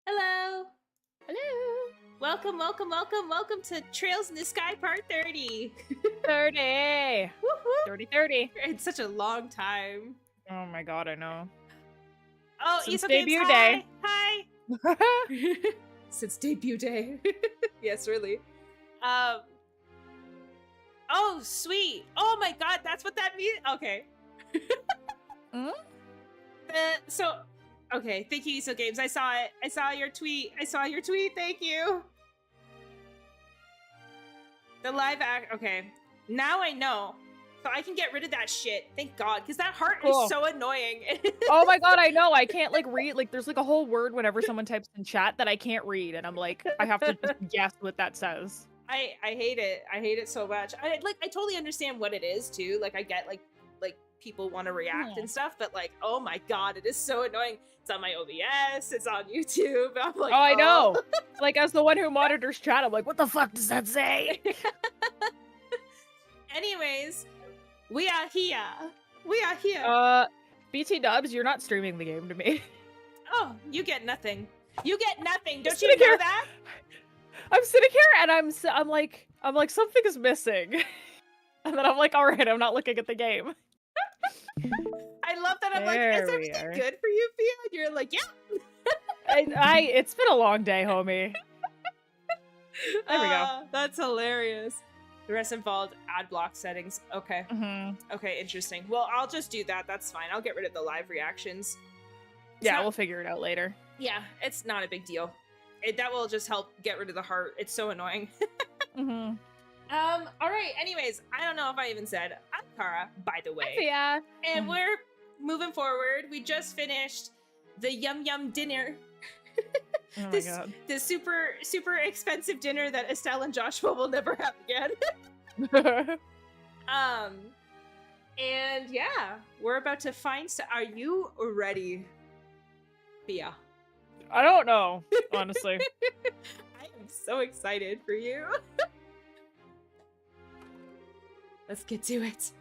Hello! Hello. Welcome, welcome, welcome, welcome to Trails in the Sky Part 30. 30. Woohoo! 30. It's such a long time. Oh my god, I know. Oh, Since Easel debut Games, day. Hi! Since debut day. Yes, really. Oh, sweet. Oh my god, that's what that means? Okay. Okay, thank you, Easel Games. I saw it. I saw your tweet. Thank you. The live act. Okay. Now I know. So I can get rid of that shit. Thank God, because that heart Cool. is so annoying. Oh my god, I know. I can't like read. Like, there's like a whole word whenever someone types in chat that I can't read, and I'm like, I have to just guess what that says. I hate it. I hate it so much. I totally understand what it is too. Like I get like people want to react and stuff, but like, oh my god, it is so annoying. It's on my OBS, it's on YouTube. I'm like, Oh, I know. Like, as the one who monitors chat, I'm like, what the fuck does that say? Anyways, we are here. We are here. BT Dubs, you're not streaming the game to me. Oh, you get nothing. You get nothing. Don't Sitting you know here- that? I'm sitting here and I'm like something is missing, and then I'm like, all right, I'm not looking at the game. I love that. I'm There like, is we everything are. good for you, Fia? And you're like, yeah. It's been a long day, homie. There we go. That's hilarious. The rest involved ad block settings. Okay. Okay, interesting. Well, I'll just do that. That's fine. I'll get rid of the live reactions. Yeah, we'll figure it out later. Yeah, it's not a big deal. That will just help get rid of the heart. It's so annoying. All right. Anyways, I don't know if I even said I'm Kara, by the way. Yeah. And we're moving forward. We just finished the yum yum dinner. Oh this, my god. this super expensive dinner that Estelle and Joshua will never have again. And yeah, we're about to find. Are you ready, Fia? I don't know, honestly. I am so excited for you. Let's get to it.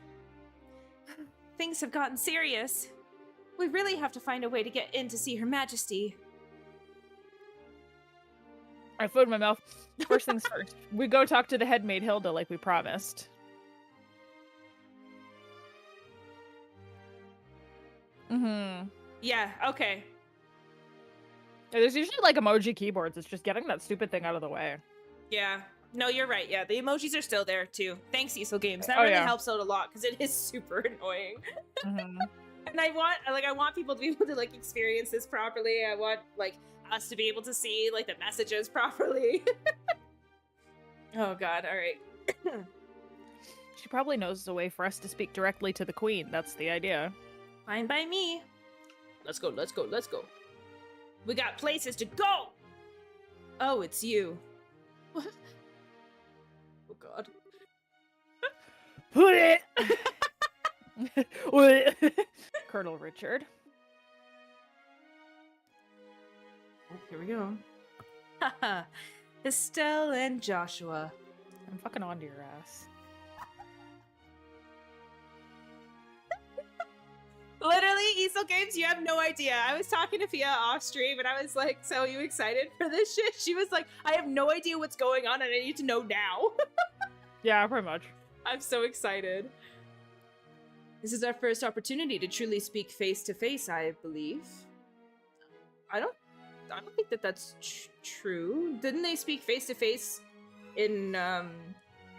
Things have gotten serious. We really have to find a way to get in to see Her Majesty. I food in my mouth. First things first. We go talk to the head maid Hilda like we promised. Yeah, okay. There's usually like emoji keyboards. It's just getting that stupid thing out of the way. Yeah. No, you're right. Yeah, the emojis are still there too. Thanks, Cecil Games. That Oh, really yeah. helps out a lot because it is super annoying. And I want people to be able to like experience this properly. I want like us to be able to see like the messages properly. Oh god, all right. She probably knows a way for us to speak directly to the queen. That's the idea. Fine by me. Let's go, let's go, let's go. We got places to go! Oh, it's you. What? Oh god. Put it! Colonel Richard. Oh, here we go. Haha. Estelle and Joshua. I'm fucking onto your ass. Literally, Cecil Games, you have no idea. I was talking to Fia off stream and I was like, so are you excited for this shit? She was like, I have no idea what's going on and I need to know now. Yeah, pretty much. I'm so excited. This is our first opportunity to truly speak face to face, I believe. I don't think that that's true. Didn't they speak face to face in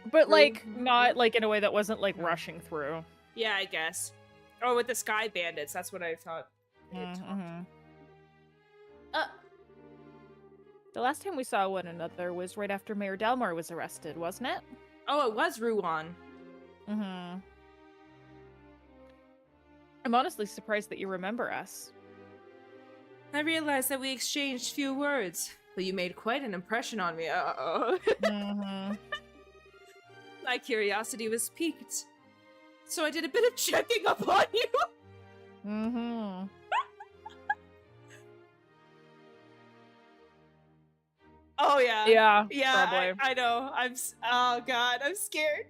But like not like in a way that wasn't like rushing through. Yeah, I guess. Or with the Sky Bandits, that's what I thought. The last time we saw one another was right after Mayor Delmar was arrested, wasn't it? Oh, it was Ruan. I'm honestly surprised that you remember us. I realized that we exchanged few words, but you made quite an impression on me. Uh-oh. My curiosity was piqued, so I did a bit of checking up on you. Oh yeah. Yeah, probably. I know. Oh god, I'm scared.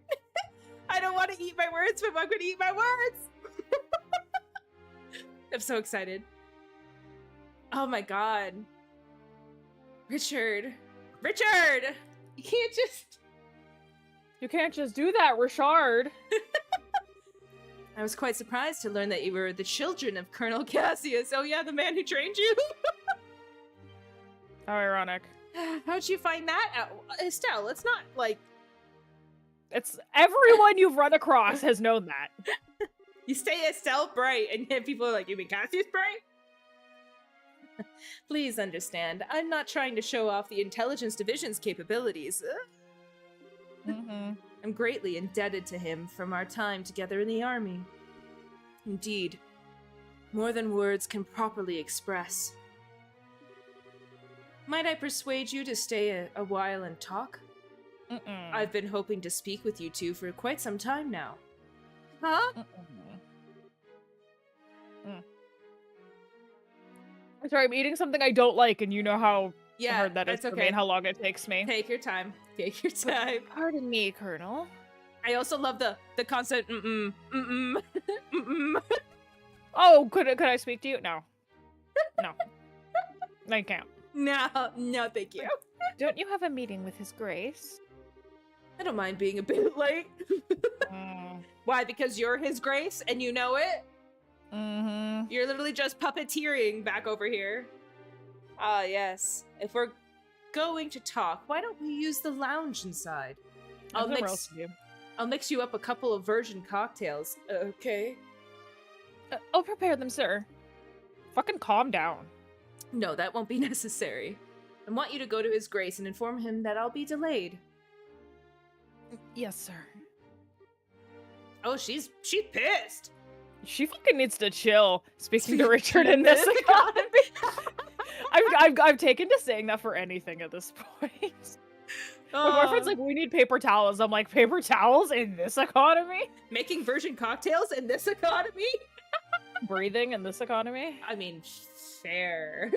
I don't want to eat my words, but I'm gonna eat my words. I'm so excited. Oh my god. Richard! You can't just do that, Richard. I was quite surprised to learn that you were the children of Colonel Cassius. Oh yeah, the man who trained you? How ironic. How'd you find that out? Estelle, it's not like... It's everyone you've run across has known that. You say Estelle Bright, and then people are like, you mean Cassius Bright? Please understand, I'm not trying to show off the Intelligence Division's capabilities. I'm greatly indebted to him from our time together in the army. Indeed, more than words can properly express. Might I persuade you to stay a while and talk? I've been hoping to speak with you two for quite some time now. Huh? I'm sorry, I'm eating something I don't like, and you know how hard that is for okay. me and how long it takes me. Take your time. Take your time. Pardon me, Colonel. I also love the constant Oh, could I speak to you? No. No. I can't. No, thank you. Don't you have a meeting with His Grace? I don't mind being a bit late. Why? Because you're His Grace and you know it? Mm-hmm. You're literally just puppeteering back over here. Ah, yes. If we're going to talk, why don't we use the lounge inside? I'll mix you up a couple of virgin cocktails. Okay. I'll prepare them, sir. Fucking calm down. No, that won't be necessary. I want you to go to His Grace and inform him that I'll be delayed. Yes, sir. Oh, she's pissed. She fucking needs to chill. Speaking to Richard in this economy. I've taken to saying that for anything at this point. My boyfriend's like, we need paper towels. I'm like, paper towels in this economy? Making virgin cocktails in this economy? Breathing in this economy? I mean, fair.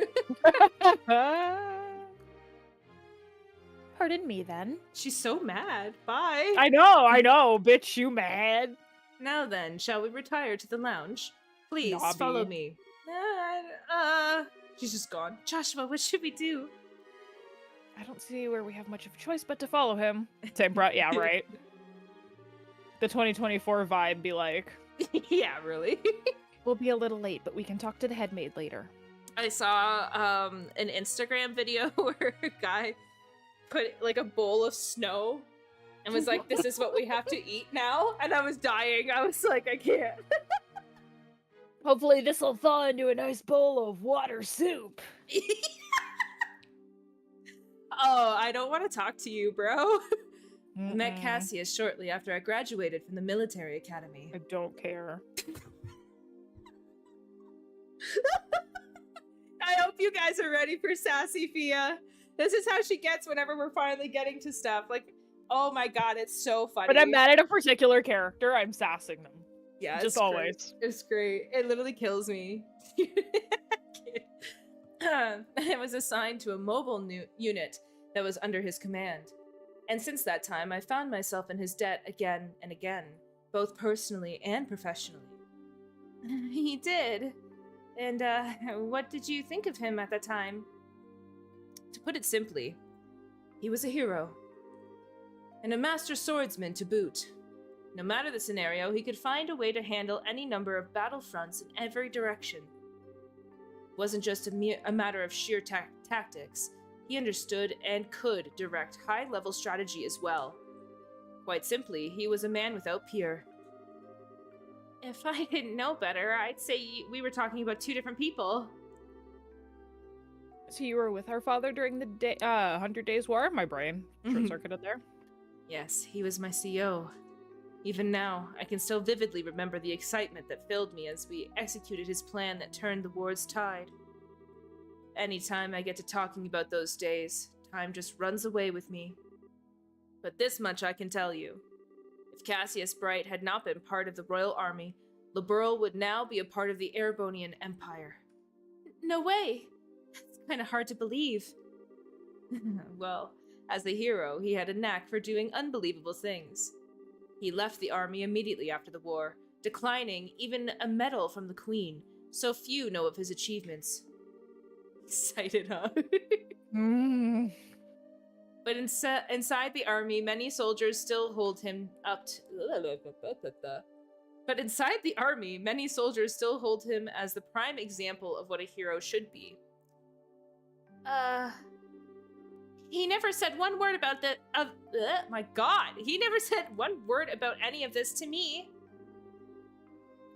Pardon me, then. She's so mad. Bye. I know. Bitch, you mad. Now then, shall we retire to the lounge? Please, Nobby. follow me. She's just gone. Joshua, what should we do? I don't see where we have much of a choice but to follow him. Yeah, right. The 2024 vibe be like... Yeah, really. We'll be a little late, but we can talk to the headmaid later. I saw an Instagram video where a guy put like a bowl of snow and was like, this is what we have to eat now. And I was dying. I was like, I can't. Hopefully this will thaw into a nice bowl of water soup. Oh, I don't want to talk to you, bro. I met Cassius shortly after I graduated from the military academy. I don't care. I hope you guys are ready for Sassy Fia. This is how she gets whenever we're finally getting to stuff. Like, oh my god, it's so funny. When I'm mad at a particular character, I'm sassing them. Yeah, just always. It's great. It literally kills me. I was assigned to a mobile unit that was under his command. And since that time, I found myself in his debt again and again, both personally and professionally. He did. And, what did you think of him at the time? To put it simply, he was a hero. And a master swordsman to boot. No matter the scenario, he could find a way to handle any number of battlefronts in every direction. It wasn't just a matter of sheer tactics. He understood and could direct high-level strategy as well. Quite simply, he was a man without peer. If I didn't know better, I'd say we were talking about two different people. So you were with our father during the 100 Days War? My brain short-circuited there. Yes, he was my CO. Even now, I can still vividly remember the excitement that filled me as we executed his plan that turned the war's tide. Anytime I get to talking about those days, time just runs away with me. But this much I can tell you. If Cassius Bright had not been part of the Royal Army, Liberl would now be a part of the Erebonian Empire. No way! It's kind of hard to believe. Well, as a hero, he had a knack for doing unbelievable things. He left the army immediately after the war, declining even a medal from the Queen, so few know of his achievements. Excited, huh? But inside the army, many soldiers still hold him up to... But inside the army, many soldiers still hold him as the prime example of what a hero should be. He never said one word about the... my god! He never said one word about any of this to me!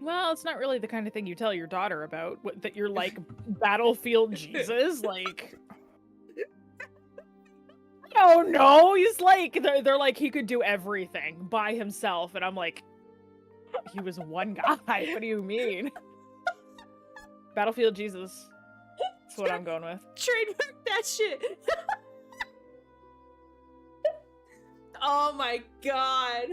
Well, it's not really the kind of thing you tell your daughter about, that you're like, battlefield Jesus, like... Oh no, he's like, they're like, he could do everything by himself. And I'm like, he was one guy. What do you mean? Battlefield Jesus. That's what I'm going with. Trademark that shit. Oh my god.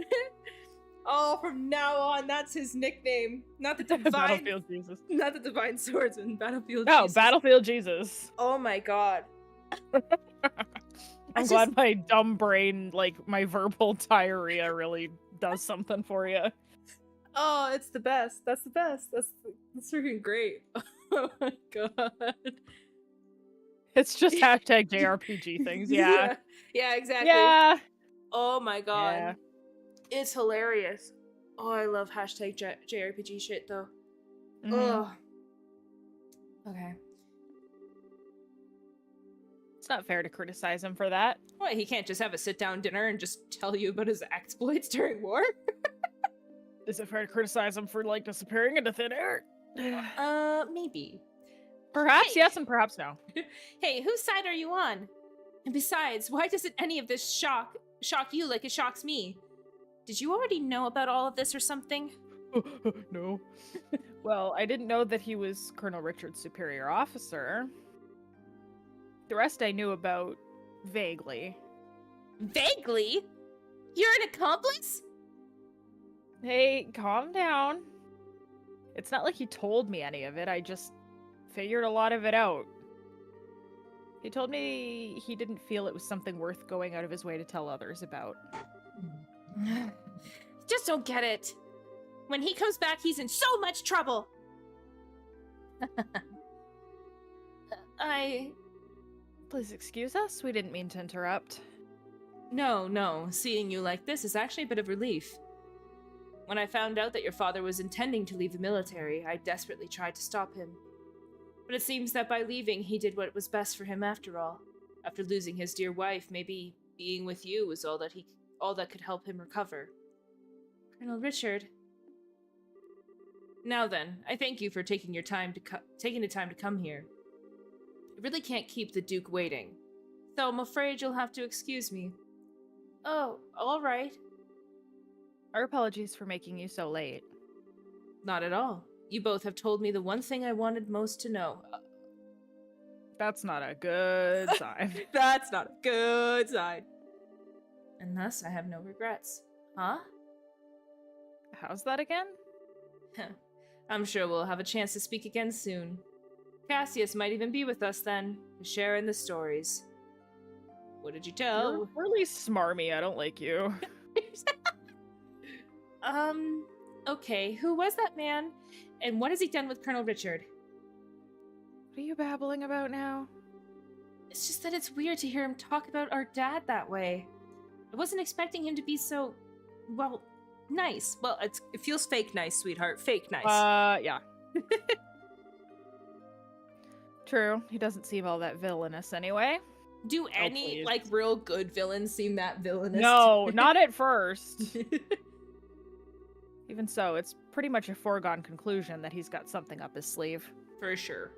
Oh, from now on, that's his nickname. Not the divine Battlefield Jesus. Not the divine swordsman, Battlefield No, Jesus. Battlefield Jesus. Oh my god. I'm glad my dumb brain, like, my verbal diarrhea really does something for you. Oh, it's the best. That's the best. That's freaking great. Oh my god. It's just hashtag JRPG things, yeah. Yeah, exactly. Yeah. Oh my god. Yeah. It's hilarious. Oh, I love hashtag JRPG shit, though. Mhm. Ugh. Okay. It's not fair to criticize him for that. What, he can't just have a sit-down dinner and just tell you about his exploits during war? Is it fair to criticize him for, like, disappearing into thin air? Maybe. Perhaps Hey. yes and perhaps no. Hey, whose side are you on? And besides, why doesn't any of this shock you like it shocks me? Did you already know about all of this or something? No. Well, I didn't know that he was Colonel Richard's superior officer. The rest I knew about vaguely. Vaguely? You're an accomplice? Hey, calm down. It's not like he told me any of it, I just figured a lot of it out. He told me he didn't feel it was something worth going out of his way to tell others about. Just don't get it. When he comes back, he's in so much trouble. Please excuse us, we didn't mean to interrupt. No, seeing you like this is actually a bit of relief. When I found out that your father was intending to leave the military, I desperately tried to stop him. But it seems that by leaving, he did what was best for him after all. After losing his dear wife, maybe being with you was all that could help him recover. Colonel Richard. Now then, I thank you for taking the time to come here. I really can't keep the Duke waiting, so I'm afraid you'll have to excuse me. Oh, all right. Our apologies for making you so late. Not at all. You both have told me the one thing I wanted most to know. That's not a good sign. That's not a good sign. And thus, I have no regrets. Huh? How's that again? I'm sure we'll have a chance to speak again soon. Cassius might even be with us then, to share in the stories. What did you tell? You're really smarmy, I don't like you. Okay, who was that man? And what has he done with Colonel Richard? What are you babbling about now? It's just that it's weird to hear him talk about our dad that way. I wasn't expecting him to be so, well, nice. Well, it feels fake nice, sweetheart. Fake nice. Yeah. True. He doesn't seem all that villainous anyway. Do any, like, real good villains seem that villainous? No, not at first. Even so, it's pretty much a foregone conclusion that he's got something up his sleeve. For sure.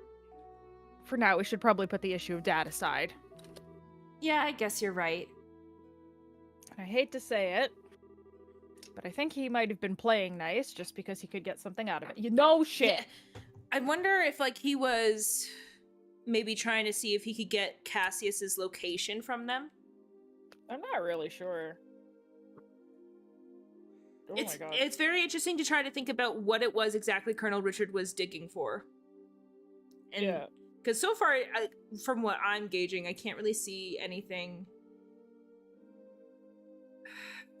For now, we should probably put the issue of dad aside. Yeah, I guess you're right. I hate to say it, but I think he might have been playing nice just because he could get something out of it. You know shit! Yeah. I wonder if, like, he was maybe trying to see if he could get Cassius's location from them. I'm not really sure. Oh my god. It's very interesting to try to think about what it was exactly Colonel Richard was digging for. And, yeah. Because so far, from what I'm gauging, I can't really see anything.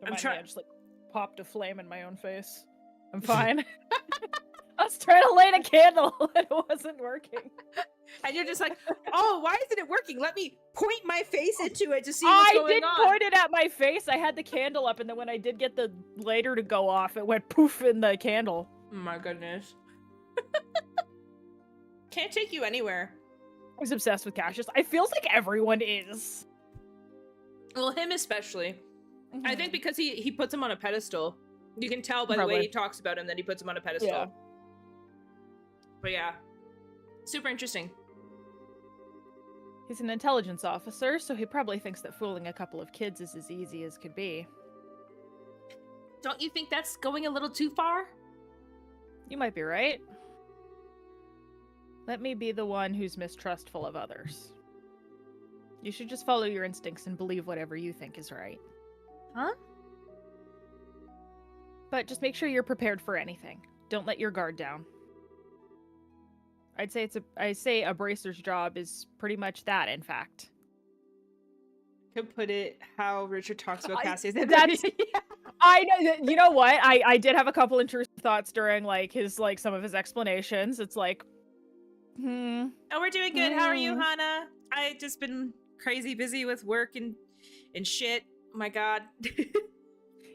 I'm trying. I just like popped a flame in my own face. I'm fine. I was trying to light a candle and it wasn't working. And you're just like, oh, why isn't it working? Let me point my face into it to see what's going on. I didn't point it at my face. I had the candle up, and then when I did get the lighter to go off, it went poof in the candle. Oh my goodness. Can't take you anywhere. I was obsessed with Cassius. I feels like everyone is. Well, him especially. Mm-hmm. I think because he puts him on a pedestal. You can tell by Probably. the way he talks about him that he puts him on a pedestal. Yeah. But yeah. Super interesting. He's an intelligence officer, so he probably thinks that fooling a couple of kids is as easy as could be. Don't you think that's going a little too far? You might be right. Let me be the one who's mistrustful of others. You should just follow your instincts and believe whatever you think is right. Huh? But just make sure you're prepared for anything. Don't let your guard down. I say a bracer's job is pretty much that, in fact. Could put it how Richard talks about Cassius. That's I know. You know what? I did have a couple intrusive thoughts during some of his explanations. It's like, Oh, we're doing good. How are you, Hannah? I just been crazy busy with work and shit. Oh my god.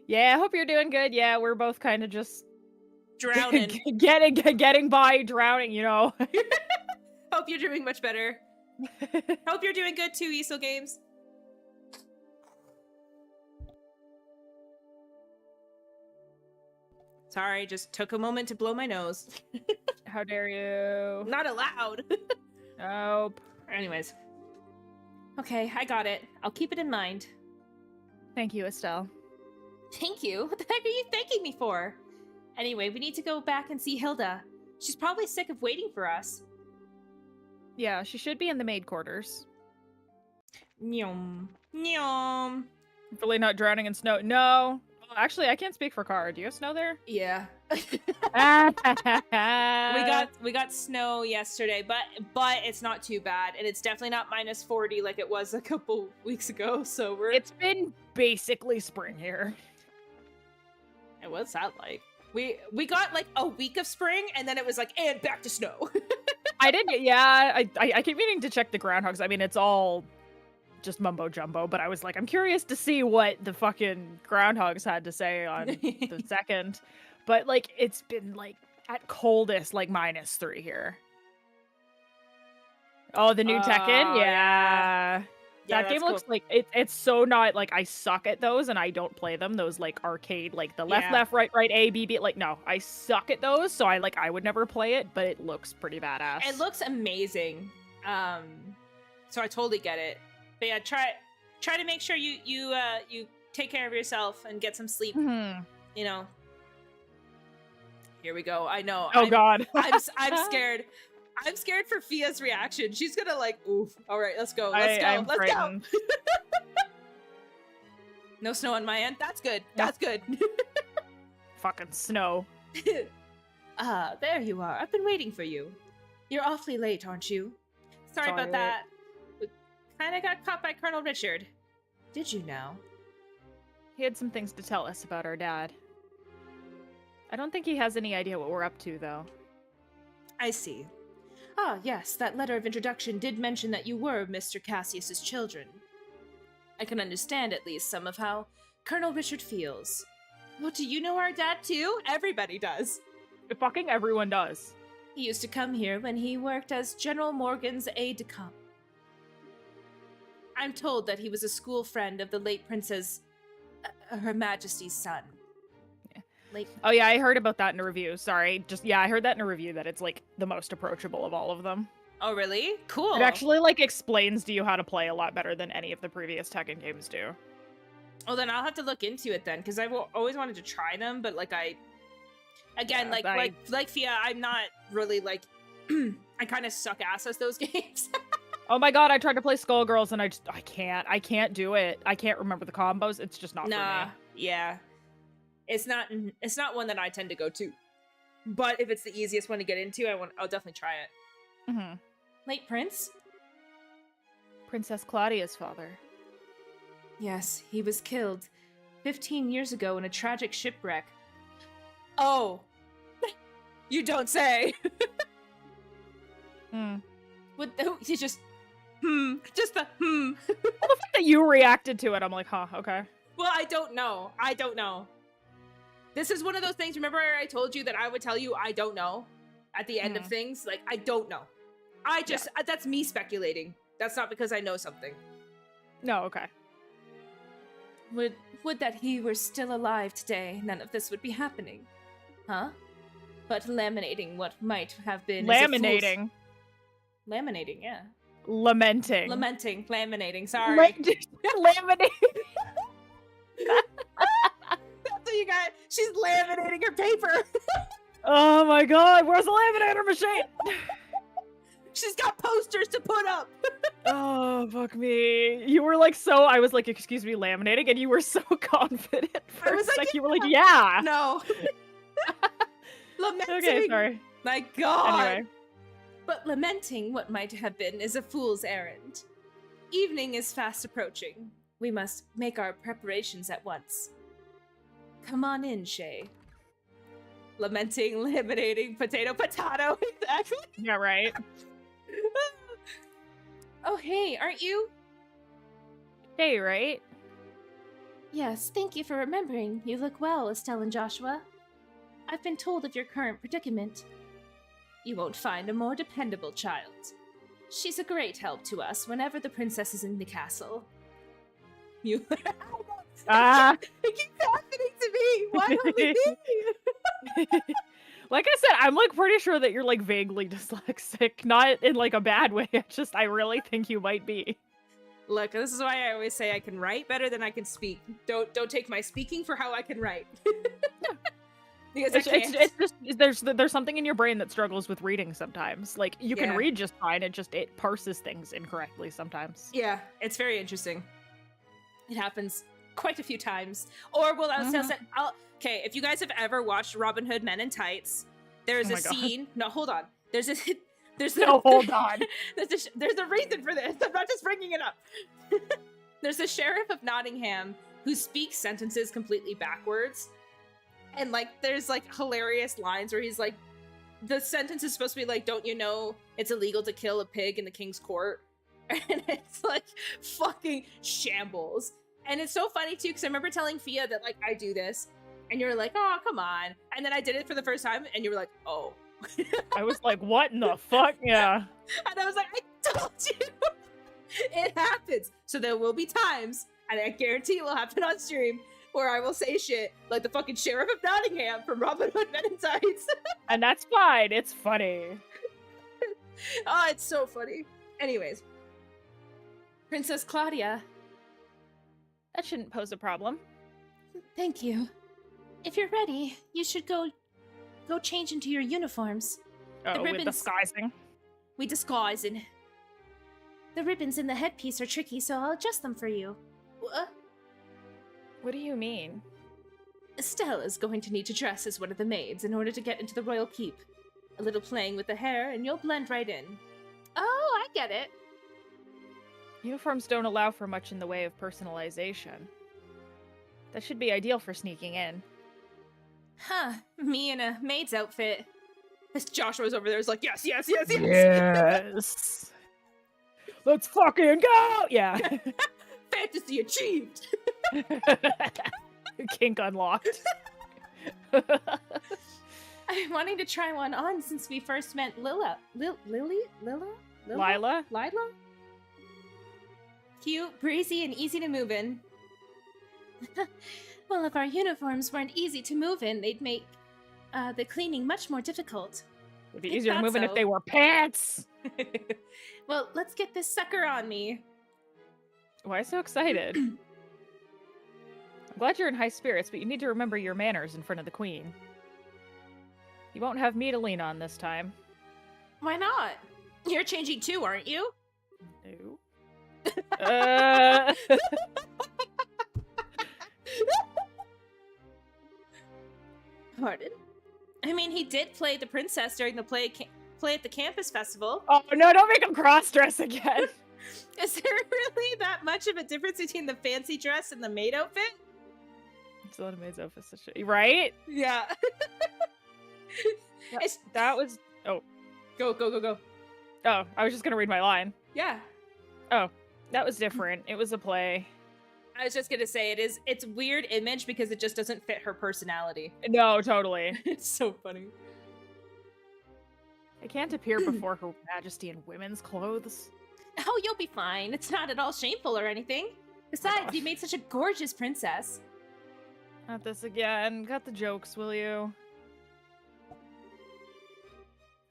Yeah, I hope you're doing good. Yeah, we're both kind of just drowning, getting by, drowning. You know. Hope you're doing much better. Hope you're doing good too, ESO Games. Sorry, just took a moment to blow my nose. How dare you? Not allowed. Nope. Anyways. Okay, I got it. I'll keep it in mind. Thank you, Estelle. Thank you? What the heck are you thanking me for? Anyway, we need to go back and see Hilda. She's probably sick of waiting for us. Yeah, she should be in the maid quarters. Nyom. Nyom. Really not drowning in snow. No. Actually, I can't speak for Kara. Do you have snow there? Yeah. we got snow yesterday, but it's not too bad, and it's definitely not minus 40 like it was a couple weeks ago. So It's been basically spring here. And what's that like? We got like a week of spring, and then it was like, and back to snow. I didn't. Yeah, I keep meaning to check the groundhogs. I mean, it's all just mumbo jumbo, but I was like, I'm curious to see what the fucking groundhogs had to say on the second. But like, it's been like at coldest like -3 here. Oh, the new Tekken, yeah. That game looks cool. Like it's so not like I suck at those and I don't play them. Those like arcade, like the left, right, A, B, B. Like no, I suck at those, so I would never play it. But it looks pretty badass. It looks amazing. So I totally get it. But yeah, try to make sure you take care of yourself and get some sleep. Mm-hmm. You know. Here we go. I know. Oh God. I'm scared. I'm scared for Fia's reaction. She's gonna like, oof. All right, let's go. Let's go. No snow on my end. That's good. That's good. Fucking snow. There you are. I've been waiting for you. You're awfully late, aren't you? Sorry about that. We kind of got caught by Colonel Richard. Did you know? He had some things to tell us about our dad. I don't think he has any idea what we're up to, though. I see. Ah, yes, that letter of introduction did mention that you were Mr. Cassius's children. I can understand at least some of how Colonel Richard feels. Well, do you know our dad too? Everybody does. Fucking everyone does. He used to come here when he worked as General Morgan's aide-de-camp. I'm told that he was a school friend of the late Princess... Her Majesty's son. Oh yeah, I heard about that in a review. Sorry. I heard that in a review that it's like the most approachable of all of them. Oh really? Cool. It actually like explains to you how to play a lot better than any of the previous Tekken games do. Oh, then I'll have to look into it then, because I've always wanted to try them, but like like Fia, I'm not really like I kind of suck ass at those games. Oh my god, I tried to play Skullgirls and I can't do it. I can't remember the combos. It's just not for me. Yeah. It's not one that I tend to go to. But if it's the easiest one to get into, I'll definitely try it. Mm-hmm. Late Prince? Princess Claudia's father. Yes, he was killed 15 years ago in a tragic shipwreck. Oh! You don't say! He's just... Just the Well, the fact that you reacted to it, I'm like, huh, okay. Well, I don't know. This is one of those things, remember I told you that I would tell you I don't know at the end of things? Like, I don't know. That's me speculating. That's not because I know something. No, okay. Would that he were still alive today, none of this would be happening. Huh? But laminating what might have been... Laminating? Laminating, yeah. Lamenting. Laminating, sorry. Laminating. That's what you got. She's laminating her paper. Oh my god, where's the laminator machine? She's got posters to put up. Oh, fuck me. You were like I was like, excuse me, laminating, and you were so confident for I was like, you were like, yeah. No. Lamenting. Okay, sorry. My god. Anyway. But lamenting what might have been is a fool's errand. Evening is fast approaching. We must make our preparations at once. Come on in, Shay. Lamenting, laminating, potato. Exactly. Yeah, right. Oh, hey, aren't you? Hey, right? Yes, thank you for remembering. You look well, Estelle and Joshua. I've been told of your current predicament. You won't find a more dependable child. She's a great help to us whenever the princess is in the castle. You... It keeps happening to me! Why only me? Like I said, I'm like pretty sure that you're like vaguely dyslexic, not in like a bad way. I really think you might be. Look, this is why I always say I can write better than I can speak. Don't take my speaking for how I can write. Because it's just there's something in your brain that struggles with reading sometimes. Like you can read just fine, it parses things incorrectly sometimes. Yeah, it's very interesting. It happens quite a few times. Or okay, if you guys have ever watched Robin Hood Men in Tights, there's a scene. No, hold on. There's a hold on. There's a reason for this. I'm not just bringing it up. There's a sheriff of Nottingham who speaks sentences completely backwards. And like there's like hilarious lines where he's like, the sentence is supposed to be like, don't you know it's illegal to kill a pig in the king's court? And it's like fucking shambles. And it's so funny too, because I remember telling Fia that like I do this, and you were like, oh, come on. And then I did it for the first time, and you were like, oh. I was like, what in the fuck? Yeah. And I was like, I told you. It happens. So there will be times, and I guarantee it will happen on stream, where I will say shit like the fucking Sheriff of Nottingham from Robin Hood Men in Tights. And that's fine. It's funny. Oh, it's so funny. Anyways. Princess Claudia. That shouldn't pose a problem. Thank you. If you're ready, you should go change into your uniforms. Oh, with disguising? We disguising. The ribbons in the headpiece are tricky, so I'll adjust them for you. What? What do you mean? Estella's going to need to dress as one of the maids in order to get into the royal keep. A little playing with the hair, and you'll blend right in. Oh, I get it. Uniforms don't allow for much in the way of personalization. That should be ideal for sneaking in. Huh, me in a maid's outfit. This Joshua's over there is like, yes, yes, yes, yes! Yes! Let's fucking go! Yeah. Fantasy achieved! Kink unlocked. I'm wanting to try one on since we first met Lila. Lila? Cute, breezy, and easy to move in. Well, if our uniforms weren't easy to move in, they'd make the cleaning much more difficult. It'd be easier to move in if they wore pants! Well, let's get this sucker on me. Why so excited? I'm glad you're in high spirits, but you need to remember your manners in front of the queen. You won't have me to lean on this time. Why not? You're changing too, aren't you? No. Pardon? I mean, he did play the princess during the play at the campus festival. Oh no, don't make him cross-dress again. Is there really that much of a difference between the fancy dress and the maid outfit? It's a lot of maid's outfits, right? Yeah. That was... Oh. Go. Oh, I was just gonna read my line. Yeah. Oh, that was different. It was a play. I was just gonna say, it's weird image because it just doesn't fit her personality. No, totally. It's so funny. I can't appear before Her Majesty in women's clothes. Oh, you'll be fine. It's not at all shameful or anything. Besides, you made such a gorgeous princess. Not this again. Cut the jokes, will you?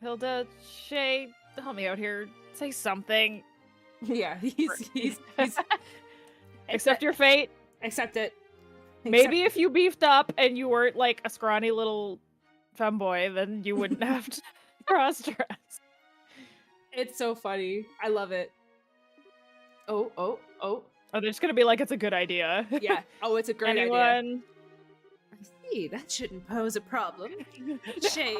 Hilda, Shay, help me out here. Say something. Yeah, he's Accept your fate. accept it. Maybe if you beefed up and you weren't like a scrawny little femboy, then you wouldn't have to cross-dress. It's so funny. I love it. Oh. Oh, they're just gonna be like, it's a good idea. Yeah. Oh, it's a great idea. Anyone? I see. That shouldn't pose a problem. Shay.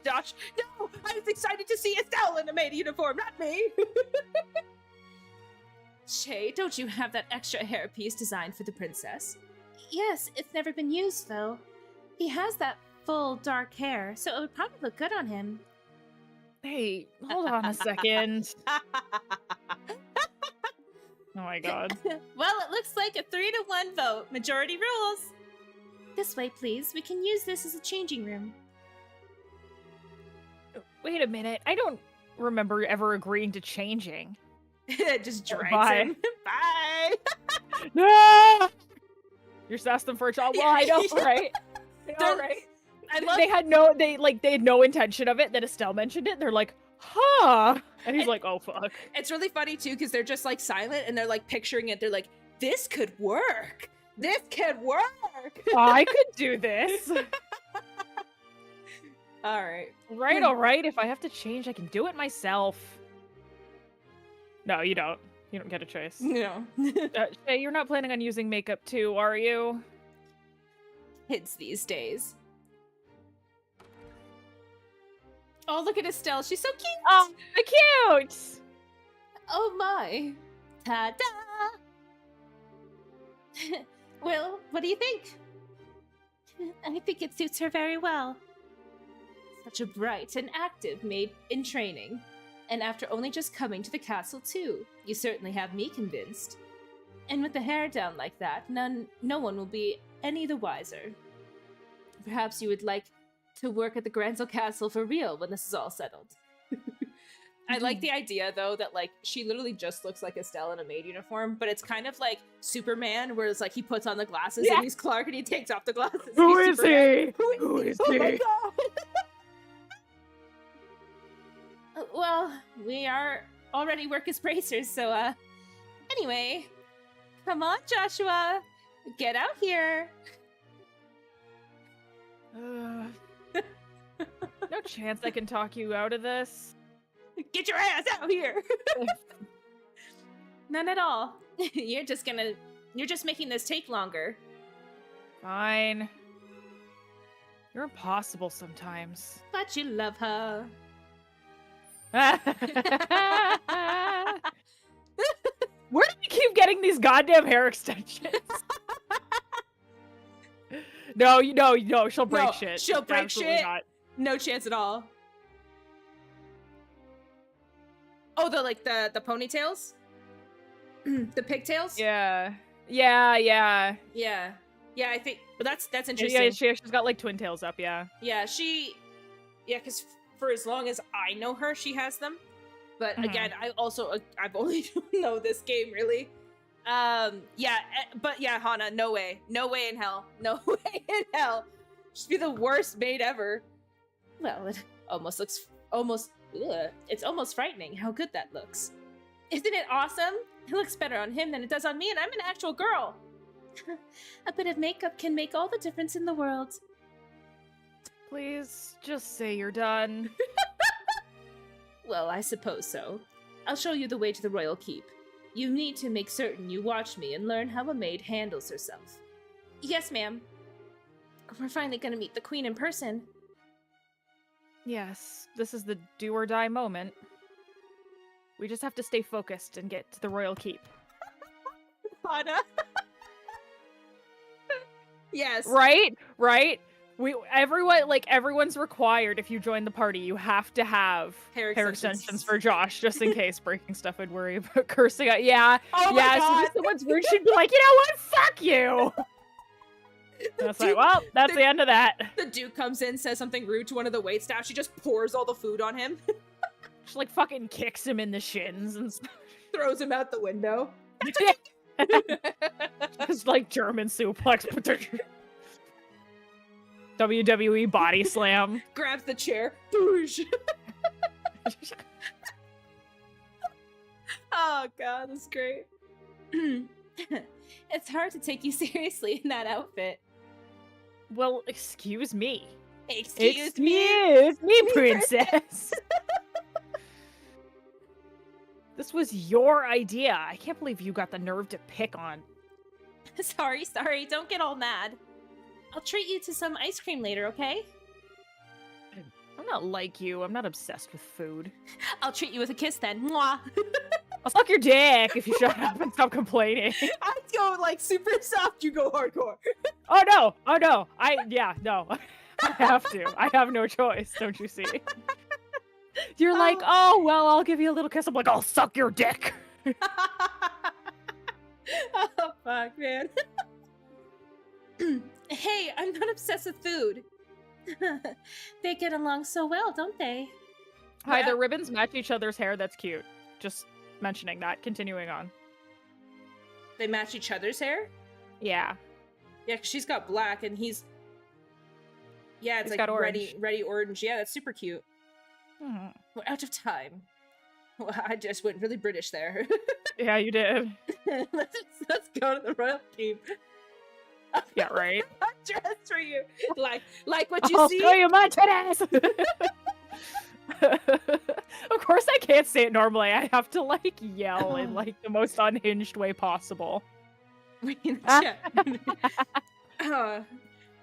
Josh. No! I was excited to see Estelle in a maid uniform, not me! Shay, don't you have that extra hairpiece designed for the princess? Yes, it's never been used, though. He has that full, dark hair, so it would probably look good on him. Hey, hold on a second. Oh my god. Well, it looks like a 3-to-1 vote. Majority rules. This way, please. We can use this as a changing room. Wait a minute. I don't remember ever agreeing to changing. Just drags Bye. him. Bye! No! You're sassing them for a child. Well, I know, Yeah. right? I know, right? I love They had no intention of it. Then Estelle mentioned it. And they're like, huh? And he's like, oh fuck. It's really funny too because they're just like silent and they're like picturing it. They're like, this could work. This could work. I could do this. All right. Right, all right. If I have to change, I can do it myself. No, you don't. You don't get a choice. No. Shay, you're not planning on using makeup too, are you? Kids these days. Oh, look at Estelle. She's so cute. Oh, cute! Oh my. Ta-da! Well, what do you think? I think it suits her very well. Such a bright and active maid in training. And after only just coming to the castle too, you certainly have me convinced. And with the hair down like that, no one will be any the wiser. Perhaps you would like to work at the Granzel Castle for real when this is all settled. I like the idea though that like she literally just looks like Estelle in a maid uniform, but it's kind of like Superman, where it's like he puts on the glasses and he's Clark and he takes off the glasses. Who He's is Superman. he? Who is Oh my he? god! Well, we are already work as bracers, so, anyway. Come on, Joshua. Get out here. No chance I can talk you out of this. Get your ass out here! None at all. You're just making this take longer. Fine. You're impossible sometimes. But you love her. Where do we keep getting these goddamn hair extensions? No, she'll break shit. She'll break Absolutely shit. Not. No chance at all. Oh, the ponytails? The pigtails? Yeah. Yeah, I think but that's interesting. Yeah, she's got like twin tails up, yeah. Yeah, because for as long as I know her, she has them. But again, I've only know this game really. But yeah, Hana, no way in hell, she'd be the worst maid ever. Well, it it's almost frightening how good that looks. Isn't it awesome? It looks better on him than it does on me, and I'm an actual girl. A bit of makeup can make all the difference in the world. Please, just say you're done. Well, I suppose so. I'll show you the way to the royal keep. You need to make certain you watch me and learn how a maid handles herself. Yes, ma'am. We're finally gonna meet the queen in person. Yes, this is the do or die moment. We just have to stay focused and get to the royal keep. Hana. Yes. Right? Everyone's required if you join the party. You have to have hair extensions for Josh, just in case. Breaking stuff I'd worry about. Cursing out. Yeah. Oh my yeah, god. So someone's rude, she'd be like, you know what? Fuck you! That's like, well, that's the end of that. The Duke comes in, says something rude to one of the waitstaff. She just pours all the food on him. She like fucking kicks him in the shins and stuff. Throws him out the window. It's like German suplex. WWE body slam. Grabs the chair. Boosh. Oh god, that's great. It's hard to take you seriously in that outfit. Well, excuse me. Excuse me, Excuse me, princess. This was your idea. I can't believe you got the nerve to pick on. Sorry, don't get all mad. I'll treat you to some ice cream later, okay? I'm not like you. I'm not obsessed with food. I'll treat you with a kiss then. Mwah! I'll suck your dick if you shut up and stop complaining. I go like super soft, you go hardcore. Oh no! No. I have to. I have no choice, don't you see? You're like, oh, well, I'll give you a little kiss. I'm like, I'll suck your dick. Oh, fuck, man. Hey, I'm not obsessed with food. They get along so well, don't they? Hi, their ribbons match each other's hair. That's cute. Just mentioning that. Continuing on. They match each other's hair? Yeah. Yeah, 'cause she's got black and he's... Yeah, it's He's like got orange. ready orange. Yeah, that's super cute. Mhm. We're out of time. Well, I just went really British there. Yeah, you did. let's go to the royal keep. Yeah, right. I'm dressed for you. Like what you I'll see. show you my titties. Of course, I can't say it normally. I have to like yell in like the most unhinged way possible.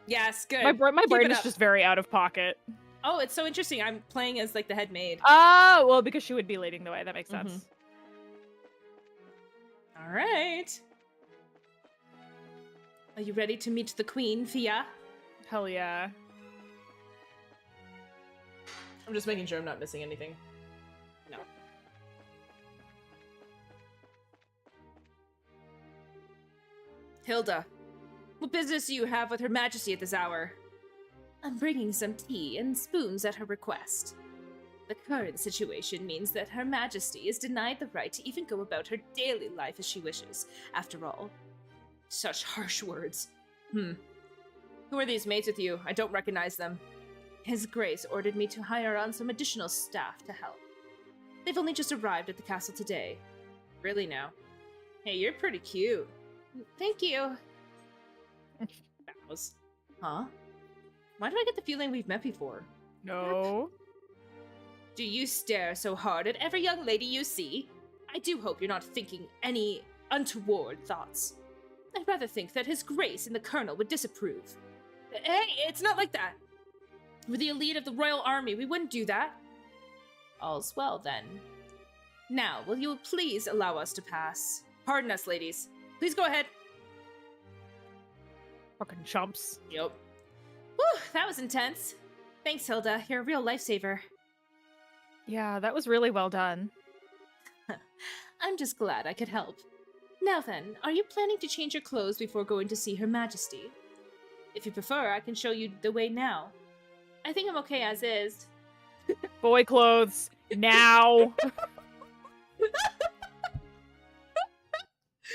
Yes, good. My brain Keep it is up. just very out of pocket. Oh, it's so interesting. I'm playing as like the head maid. Oh, well, because she would be leading the way. That makes sense. All right. Are you ready to meet the queen, Fia? Hell yeah. I'm just making sure I'm not missing anything. No. Hilda, what business do you have with Her Majesty at this hour? I'm bringing some tea and spoons at her request. The current situation means that Her Majesty is denied the right to even go about her daily life as she wishes. After all, Such harsh words. Who are these maids with you? I don't recognize them. His Grace ordered me to hire on some additional staff to help. They've only just arrived at the castle today. Really now? Hey, you're pretty cute. Thank you. Bows. Huh? Why do I get the feeling we've met before? No. Do you stare so hard at every young lady you see? I do hope you're not thinking any untoward thoughts. I'd rather think that His Grace and the Colonel would disapprove. Hey, it's not like that. We're the elite of the royal army. We wouldn't do that. All's well, then. Now, will you please allow us to pass? Pardon us, ladies. Please go ahead. Fucking chumps. Yep. Whew, that was intense. Thanks, Hilda. You're a real lifesaver. Yeah, that was really well done. I'm just glad I could help. Now then, are you planning to change your clothes before going to see Her Majesty? If you prefer, I can show you the way now. I think I'm okay as is. Boy clothes, now!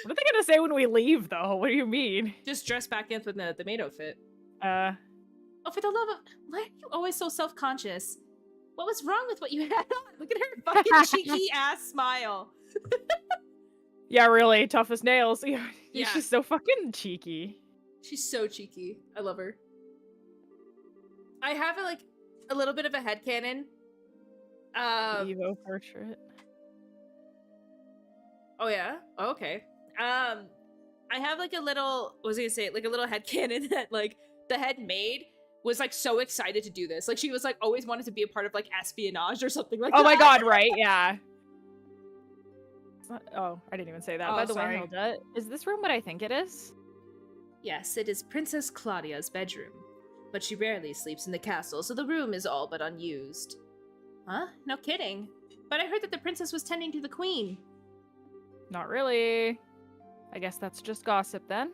What are they gonna say when we leave, though? What do you mean? Just dress back in with the maid outfit. Oh, for the love of... Why are you always so self-conscious? What was wrong with what you had on? Look at her fucking cheeky ass smile. Yeah, really, tough as nails. Yeah. Yeah. She's so fucking cheeky. She's so cheeky. I love her. I have a little bit of a headcanon. Evo portrait. Oh yeah? Oh, okay. I have like a little, what was I gonna say? Like a little headcanon that like the head maid was like so excited to do this. Like she was like always wanted to be a part of like espionage or something like that. Oh my god, right? Yeah. Oh, I didn't even say that. Oh, By the sorry. way, Hilda, is this room what I think it is? Yes, it is Princess Claudia's bedroom. But she rarely sleeps in the castle, so the room is all but unused. Huh? No kidding. But I heard that the princess was tending to the queen. Not really. I guess that's just gossip then.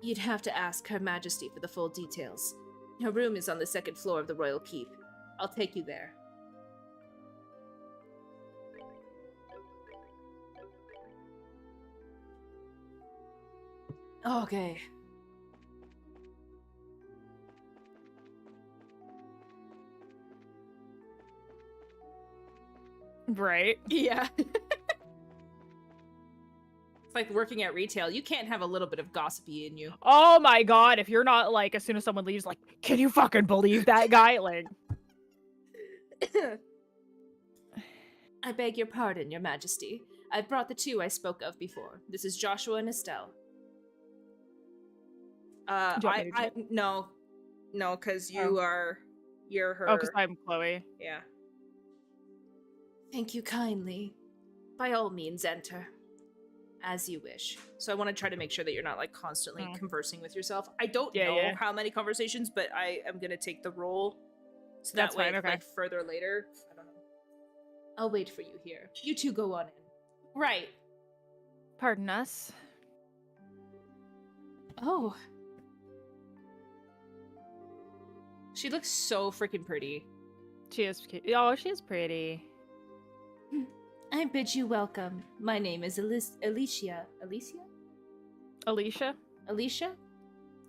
You'd have to ask Her Majesty for the full details. Her room is on the second floor of the royal keep. I'll take you there. Okay. Right. Yeah. like working at retail. You can't have a little bit of gossipy in you. Oh my god, if you're not like, as soon as someone leaves, like, can you fucking believe that guy? Like, I beg your pardon, Your Majesty. I've brought the two I spoke of before. This is Joshua and Estelle. No, because you're her. oh, because I'm Chloe. Yeah. Thank you kindly. By all means, enter. As you wish. So I want to try to make sure that you're not like constantly conversing with yourself. I don't know Yeah. how many conversations, but I am gonna take the role. So That's that way, fine, okay. like further later, I don't know. I'll wait for you here. You two go on in. Right. Pardon us. Oh, She looks so freaking pretty. She is cute. Oh, she is pretty. I bid you welcome. My name is Alicia. Alicia? Alicia? Alicia?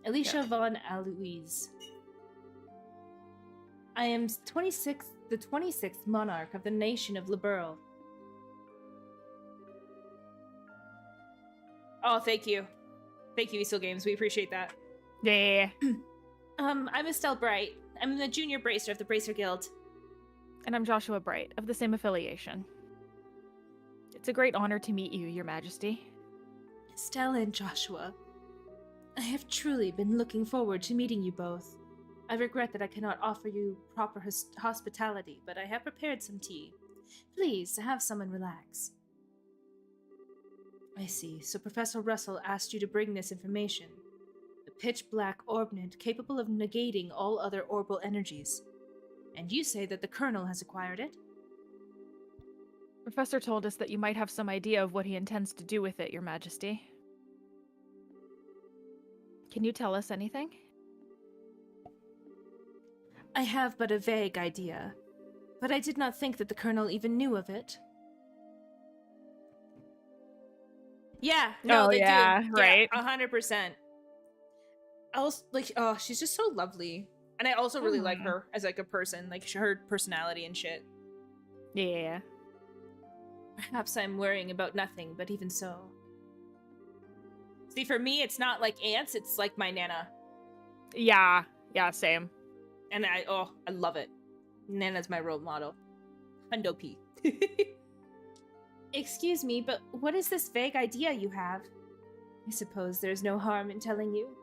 Alicia Yeah. von Aloise. I am the 26th monarch of the nation of Liberl. Oh, thank you. Thank you, Easel Games. We appreciate that. Yeah. I'm Estelle Bright. I'm the junior bracer of the Bracer Guild. And I'm Joshua Bright, of the same affiliation. It's a great honor to meet you, Your Majesty. Estelle and Joshua. I have truly been looking forward to meeting you both. I regret that I cannot offer you proper hospitality, but I have prepared some tea. Please, have someone relax. I see. So Professor Russell asked you to bring this information. The pitch-black orbnet capable of negating all other orbal energies. And you say that the Colonel has acquired it? Professor told us that you might have some idea of what he intends to do with it, Your Majesty. Can you tell us anything? I have but a vague idea, but I did not think that the Colonel even knew of it. Yeah. No, Oh, they yeah, do. right. Yeah, 100%. Also, like, oh, she's just so lovely. And I also really like her as, like, a person. Like, her personality and shit. Yeah. Perhaps I'm worrying about nothing, but even so. See, for me, it's not like ants, it's like my Nana. Yeah. Yeah, same. And I love it. Nana's my role model. Hundo P. Excuse me, but what is this vague idea you have? I suppose there's no harm in telling you.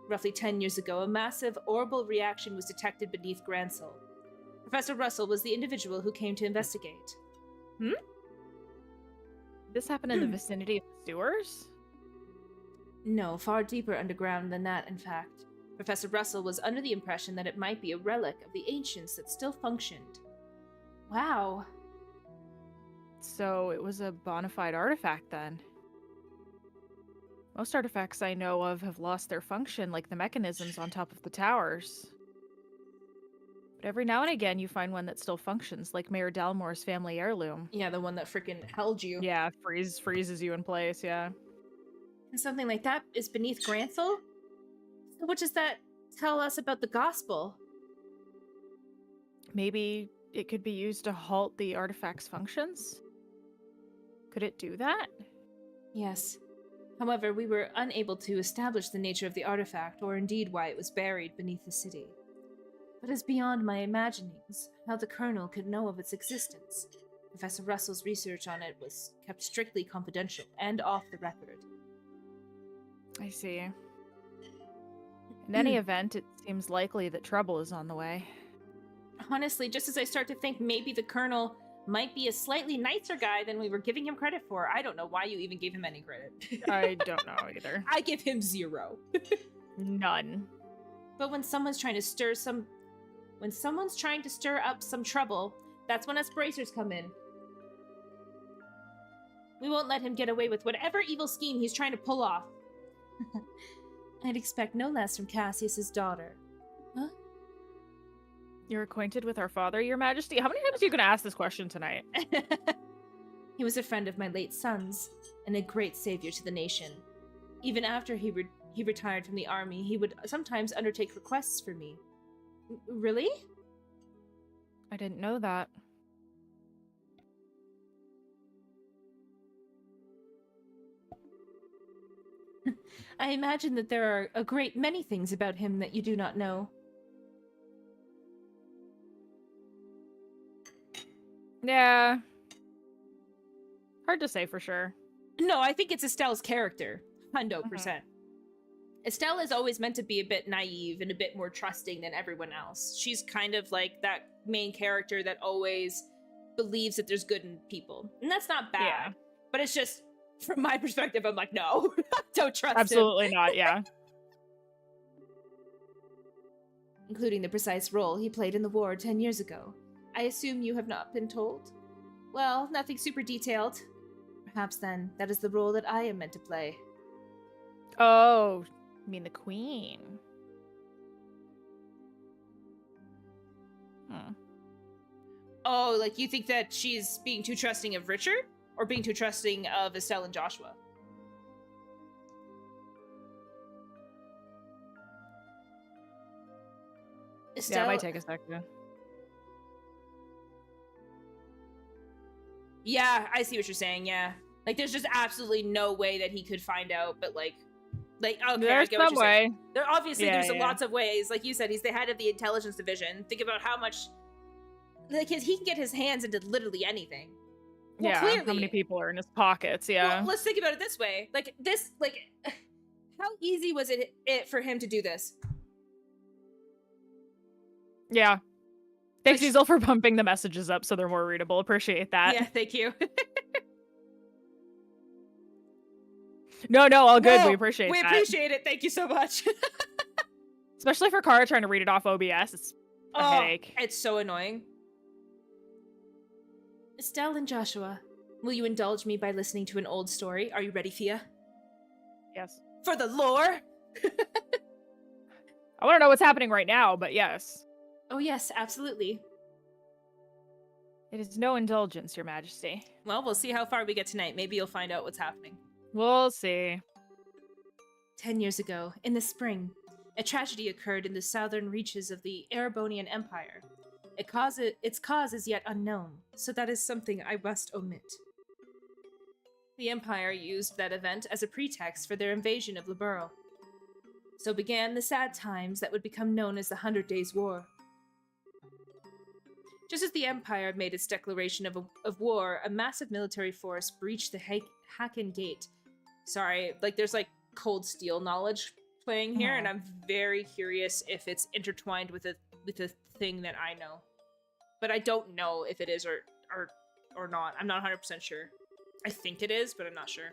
Roughly 10 years ago, a massive orbital reaction was detected beneath Gransel. Professor Russell was the individual who came to investigate. This happened in the vicinity of the sewers? No, far deeper underground than that, in fact. Professor Russell was under the impression that it might be a relic of the ancients that still functioned. Wow. So it was a bona fide artifact then. Most artifacts I know of have lost their function, like the mechanisms on top of the towers. But every now and again you find one that still functions, like Mayor Dalmore's family heirloom. Yeah, the one that freaking held you. Yeah, freezes you in place, yeah. And something like that is beneath Gransel? So what does that tell us about the gospel? Maybe it could be used to halt the artifact's functions? Could it do that? Yes. However, we were unable to establish the nature of the artifact, or indeed why it was buried beneath the city. But it's beyond my imaginings how the Colonel could know of its existence. Professor Russell's research on it was kept strictly confidential and off the record. I see. In any event, it seems likely that trouble is on the way. Honestly, just as I start to think maybe the Colonel might be a slightly nicer guy than we were giving him credit for. I don't know why you even gave him any credit. I don't know either. I give him 0. None. But when someone's trying to stir up some trouble, that's when us bracers come in. We won't let him get away with whatever evil scheme he's trying to pull off. I'd expect no less from Cassius's daughter. Huh? You're acquainted with our father, Your Majesty? How many times are you going to ask this question tonight? He was a friend of my late son's, and a great savior to the nation. Even after he retired from the army, he would sometimes undertake requests for me. Really? I didn't know that. I imagine that there are a great many things about him that you do not know. Yeah. Hard to say for sure. No, I think it's Estelle's character. 100%. Estelle is always meant to be a bit naive and a bit more trusting than everyone else. She's kind of like that main character that always believes that there's good in people. And that's not bad. Yeah. But it's just, from my perspective, I'm like, no, don't trust Absolutely him. not, yeah. Including the precise role he played in the war 10 years ago. I assume you have not been told? Well, nothing super detailed. Perhaps then, that is the role that I am meant to play. Oh, you mean the queen? Oh, like you think that she's being too trusting of Richard? Or being too trusting of Estelle and Joshua? Estelle... Yeah, it might take a second. Yeah, I see what you're saying, yeah. Like, there's just absolutely no way that he could find out, but okay, There's I get what some you're way. saying. There obviously Yeah, there's lots of ways. Like you said, he's the head of the intelligence division. Think about how much, like, he can get his hands into literally anything. Well, Yeah, clearly, how many people are in his pockets, yeah. Well, let's think about it this way. How easy was it for him to do this? Yeah. Thanks, Diesel, for bumping the messages up so they're more readable. Appreciate that. Yeah, thank you. No, all good. We appreciate that. We appreciate it. Thank you so much. Especially for Kara trying to read it off OBS. It's a headache. It's so annoying. Estelle and Joshua, will you indulge me by listening to an old story? Are you ready, Fia? Yes. For the lore? I want to know what's happening right now, but yes. Oh yes, absolutely. It is no indulgence, Your Majesty. Well, we'll see how far we get tonight. Maybe you'll find out what's happening. We'll see. 10 years ago, in the spring, a tragedy occurred in the southern reaches of the Erebonian Empire. Its cause is yet unknown, so that is something I must omit. The Empire used that event as a pretext for their invasion of Liberl. So began the sad times that would become known as the 100 Days' War. Just as the Empire made its declaration of war, a massive military force breached the Haken Gate. Sorry, there's Cold Steel knowledge playing here, and I'm very curious if it's intertwined with a thing that I know. But I don't know if it is or not. I'm not 100% sure. I think it is, but I'm not sure.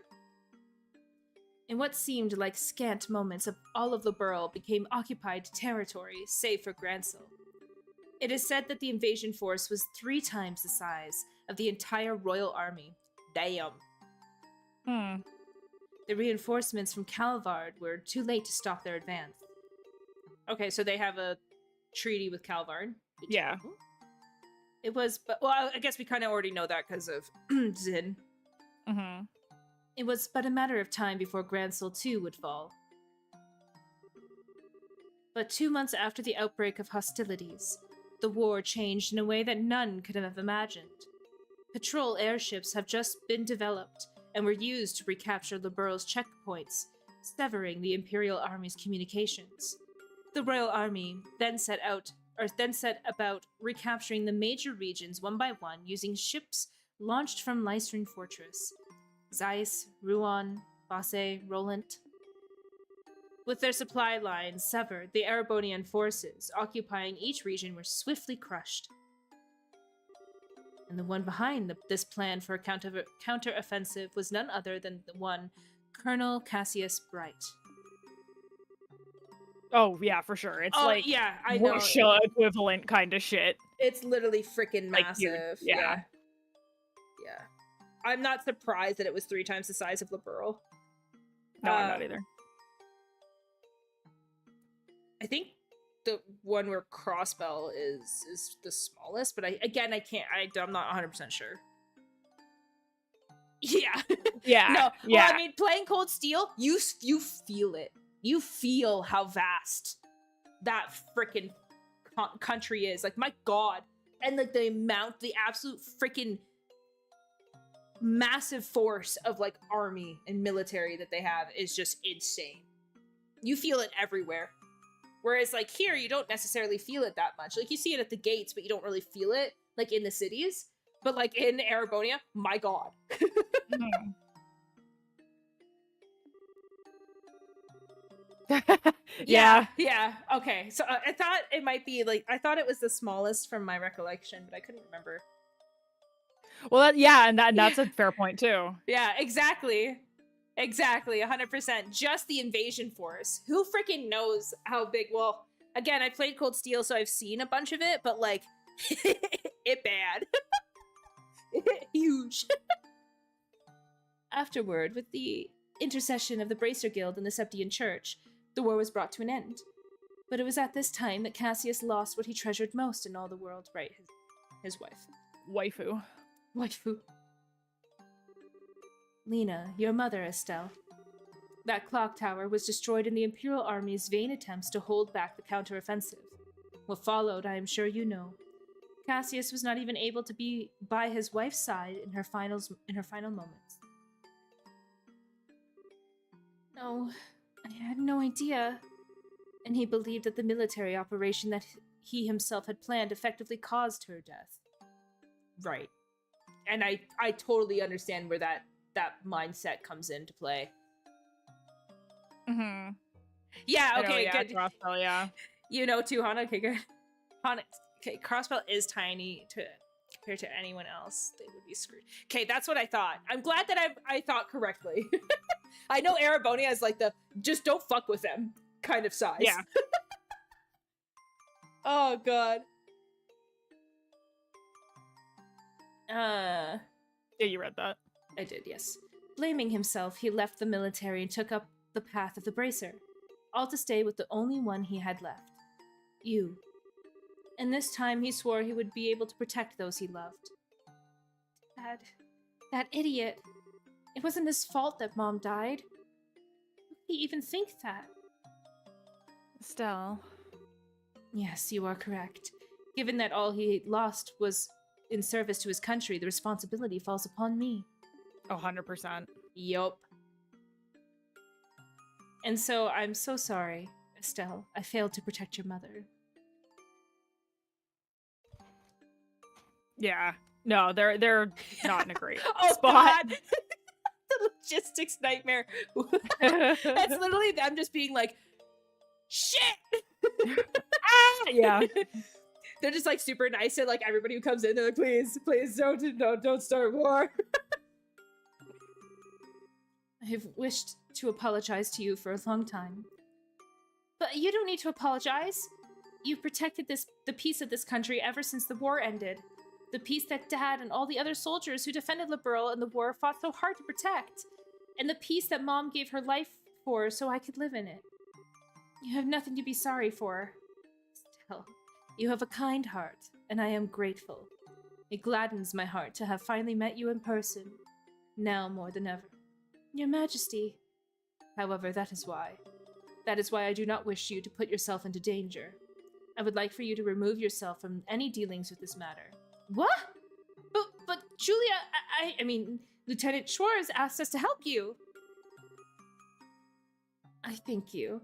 In what seemed like scant moments, all of Liberl became occupied territory, save for Gransel. It is said that the invasion force was 3 times the size of the entire royal army. Damn. The reinforcements from Calvard were too late to stop their advance. Okay, so they have a treaty with Calvard. Yeah. It was, I guess we kind of already know that because of Zin. It was but a matter of time before Gransel too would fall. But 2 months after the outbreak of hostilities, the war changed in a way that none could have imagined. Patrol airships have just been developed and were used to recapture Liberl's checkpoints, severing the Imperial Army's communications. The Royal Army then set about recapturing the major regions one by one using ships launched from Lysrin Fortress. Zeiss, Rouen, Basse, Roland. With their supply lines severed, the Erebonian forces occupying each region were swiftly crushed. And the one behind this plan for a counter-offensive was none other than the one Colonel Cassius Bright. Oh, yeah, for sure. It's yeah, I know. Russia equivalent kind of shit. It's literally freaking massive. Yeah. I'm not surprised that it was 3 times the size of Liberl. No, I'm not either. I think the one where Crossbell is the smallest, but I'm not 100% sure. Yeah. Yeah. No. Yeah. Well, I mean, playing Cold Steel, you feel it. You feel how vast that freaking country is. My God. And the absolute freaking massive force of army and military that they have is just insane. You feel it everywhere. Whereas, like, here, you don't necessarily feel it that much. Like, you see it at the gates, but you don't really feel it, like, in the cities. But, like, in Erebonia, my god. Yeah. Yeah. Okay. So I thought it might be, like, I thought it was the smallest from my recollection, but I couldn't remember. Well, yeah, and that's a fair point, too. Yeah, exactly. Exactly, 100%. Just the invasion force. Who freaking knows how big? Well, again, I played Cold Steel, so I've seen a bunch of it, but, like, it bad. Huge. Afterward, with the intercession of the Bracer Guild and the Septian Church, the war was brought to an end. But it was at this time that Cassius lost what he treasured most in all the world, right? His wife. Waifu. Waifu. Lena, your mother, Estelle. That clock tower was destroyed in the Imperial Army's vain attempts to hold back the counteroffensive. What followed, I am sure you know. Cassius was not even able to be by his wife's side in her final moments. No, I had no idea. And he believed that the military operation that he himself had planned effectively caused her death. Right. And I totally understand where that mindset comes into play. Mm-hmm. Yeah, okay, yeah, good. Crossbell, yeah. You know too, Hana? Okay, good. Hana, okay, Crossbell is tiny compared to anyone else. They would be screwed. Okay, that's what I thought. I'm glad that I thought correctly. I know Erebonia is like the just don't fuck with them kind of size. Yeah. Oh, God. Yeah, you read that. I did, yes. Blaming himself, he left the military and took up the path of the Bracer, all to stay with the only one he had left. You. And this time he swore he would be able to protect those he loved. Dad. That idiot. It wasn't his fault that Mom died. How could he even think that? Estelle. Yes, you are correct. Given that all he lost was in service to his country, the responsibility falls upon me. 100%. Yup. And so I'm so sorry, Estelle. I failed to protect your mother. Yeah. No, they're not in a great Oh, spot. God. The logistics nightmare. That's literally them just being like, shit! Yeah. They're just like super nice to like everybody who comes in. They're like, please don't start war. I have wished to apologize to you for a long time. But you don't need to apologize. You've protected the peace of this country ever since the war ended. The peace that Dad and all the other soldiers who defended Liberl in the war fought so hard to protect. And the peace that Mom gave her life for so I could live in it. You have nothing to be sorry for. Still, you have a kind heart, and I am grateful. It gladdens my heart to have finally met you in person, now more than ever. Your Majesty. However, that is why. That is why I do not wish you to put yourself into danger. I would like for you to remove yourself from any dealings with this matter. What? But Julia, I mean, Lieutenant Schwartz asked us to help you. I thank you.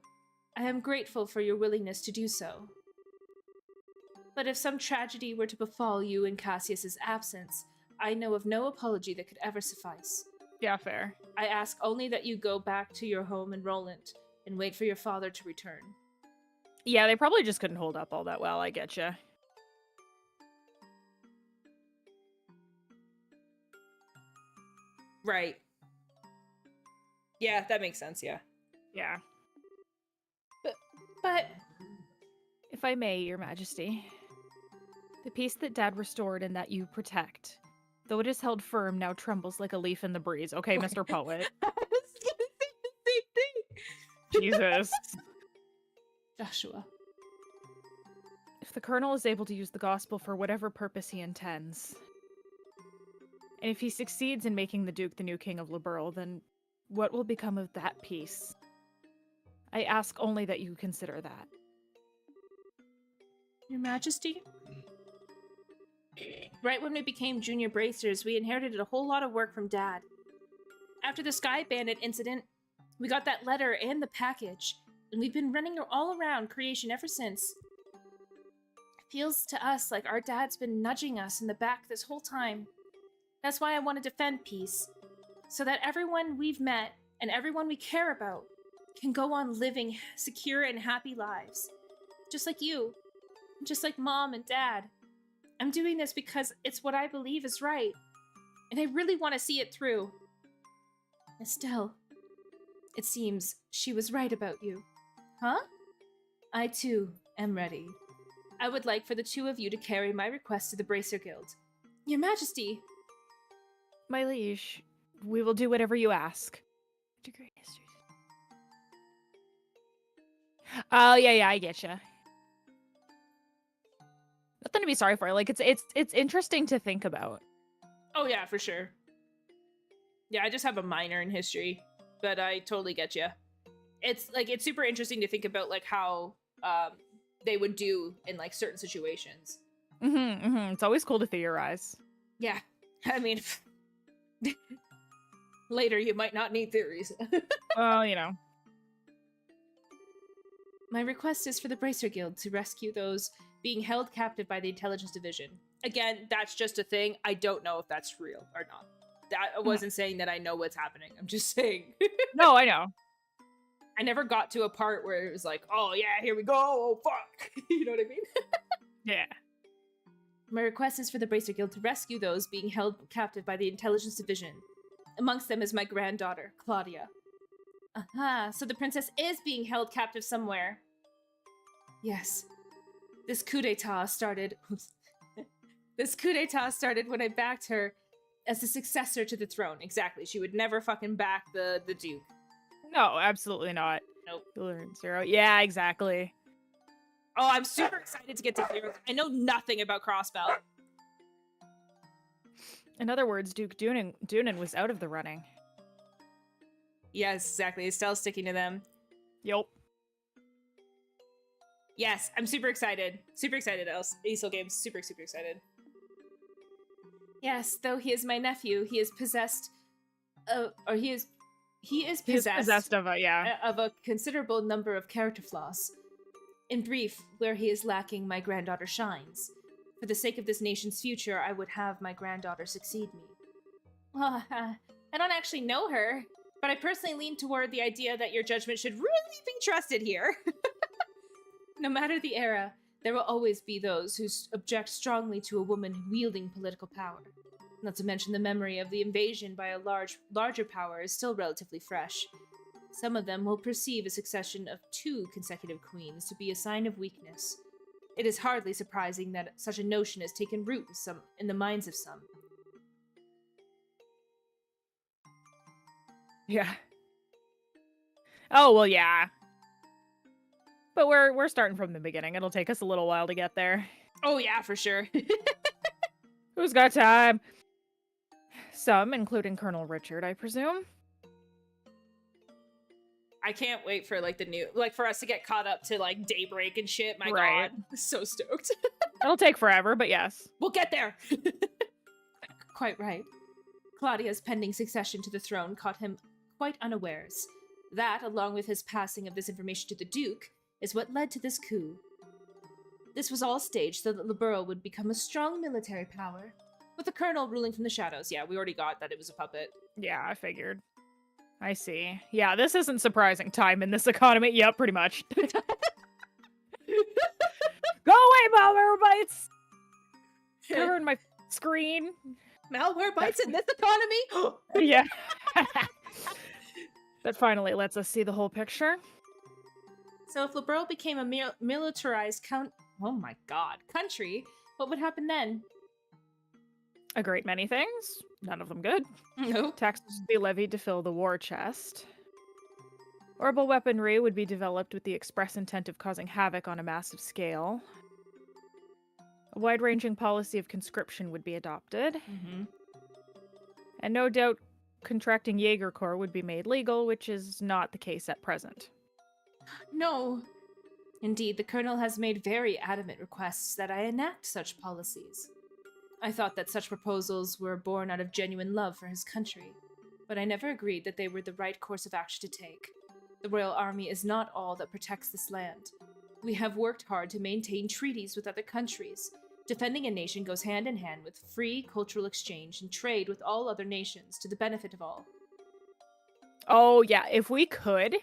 I am grateful for your willingness to do so. But if some tragedy were to befall you in Cassius's absence, I know of no apology that could ever suffice. Yeah, fair. I ask only that you go back to your home in Roland and wait for your father to return. Yeah, they probably just couldn't hold up all that well, I getcha. Right. Yeah, that makes sense, yeah. Yeah. But... If I may, Your Majesty, the peace that Dad restored and that you protect, though it is held firm, now trembles like a leaf in the breeze. Okay, Mr. Poet. I was gonna say the same thing. Jesus. Joshua. If the Colonel is able to use the gospel for whatever purpose he intends, and if he succeeds in making the Duke the new king of Liberl, then what will become of that peace? I ask only that you consider that. Your Majesty? Right when we became junior bracers, we inherited a whole lot of work from Dad. After the Sky Bandit incident, we got that letter and the package, and we've been running all around creation ever since. It feels to us like our dad's been nudging us in the back this whole time. That's why I want to defend peace, so that everyone we've met and everyone we care about can go on living secure and happy lives. Just like you, just like Mom and Dad. I'm doing this because it's what I believe is right, and I really want to see it through. Estelle, it seems she was right about you. Huh? I too am ready. I would like for the two of you to carry my request to the Bracer Guild. Your Majesty! My liege, we will do whatever you ask. Degree history. Oh, yeah, I get you. Nothing to be sorry for. Like, it's interesting to think about. Oh, yeah, for sure. Yeah, I just have a minor in history, but I totally get you. It's super interesting to think about, like, how they would do in, like, certain situations. It's always cool to theorize. Yeah, I mean, later you might not need theories. Well, you know. My request is for the Bracer Guild to rescue those being held captive by the Intelligence Division. Again, that's just a thing. I don't know if that's real or not. I wasn't saying that I know what's happening. I'm just saying. No, I know. I never got to a part where it was like, oh yeah, here we go, oh fuck. You know what I mean? Yeah. My request is for the Bracer Guild to rescue those being held captive by the Intelligence Division. Amongst them is my granddaughter, Claudia. Aha, so the princess is being held captive somewhere. Yes. This coup d'etat started... This coup d'etat started when I backed her as the successor to the throne. Exactly. She would never fucking back the Duke. No, absolutely not. Nope. Learn zero. Yeah, exactly. Oh, I'm super excited to get to Zero. I know nothing about Crossbell. In other words, Duke Dunan was out of the running. Yes, exactly. Estelle's sticking to them. Yup. Yes, I'm super excited. Super excited, Aesol Games. Super, super excited. Yes, though he is my nephew, he is possessed... he is possessed of of a considerable number of character flaws. In brief, where he is lacking, my granddaughter shines. For the sake of this nation's future, I would have my granddaughter succeed me. Well, I don't actually know her, but I personally lean toward the idea that your judgment should really be trusted here. No matter the era, there will always be those who object strongly to a woman wielding political power. Not to mention the memory of the invasion by a larger power is still relatively fresh. Some of them will perceive a succession of 2 consecutive queens to be a sign of weakness. It is hardly surprising that such a notion has taken root in the minds of some. Yeah. Oh, well, yeah. But we're starting from the beginning. It'll take us a little while to get there. Oh, yeah, for sure. Who's got time? Some, including Colonel Richard, I presume. I can't wait for, like, the new... Like, for us to get caught up to, like, Daybreak and shit. My Right. god. So stoked. It'll take forever, but yes. We'll get there! Quite right. Claudia's pending succession to the throne caught him quite unawares. That, along with his passing of this information to the Duke, is what led to this coup. This was all staged so that Liberl would become a strong military power, with the Colonel ruling from the shadows. Yeah, we already got that it was a puppet. Yeah, I figured. I see. Yeah, this isn't surprising time in this economy. Yep, pretty much. Go away, malware bites! Covering my screen. Malware bites in this economy? Yeah. That finally lets us see the whole picture. So if Liberl became a militarized country, what would happen then? A great many things. None of them good. Nope. Taxes would be levied to fill the war chest. Horrible weaponry would be developed with the express intent of causing havoc on a massive scale. A wide-ranging policy of conscription would be adopted. Mm-hmm. And no doubt contracting Jaeger Corps would be made legal, which is not the case at present. No. Indeed, the Colonel has made very adamant requests that I enact such policies. I thought that such proposals were born out of genuine love for his country, but I never agreed that they were the right course of action to take. The royal army is not all that protects this land. We have worked hard to maintain treaties with other countries. Defending a nation goes hand in hand with free cultural exchange and trade with all other nations to the benefit of all. Oh, yeah. If we could,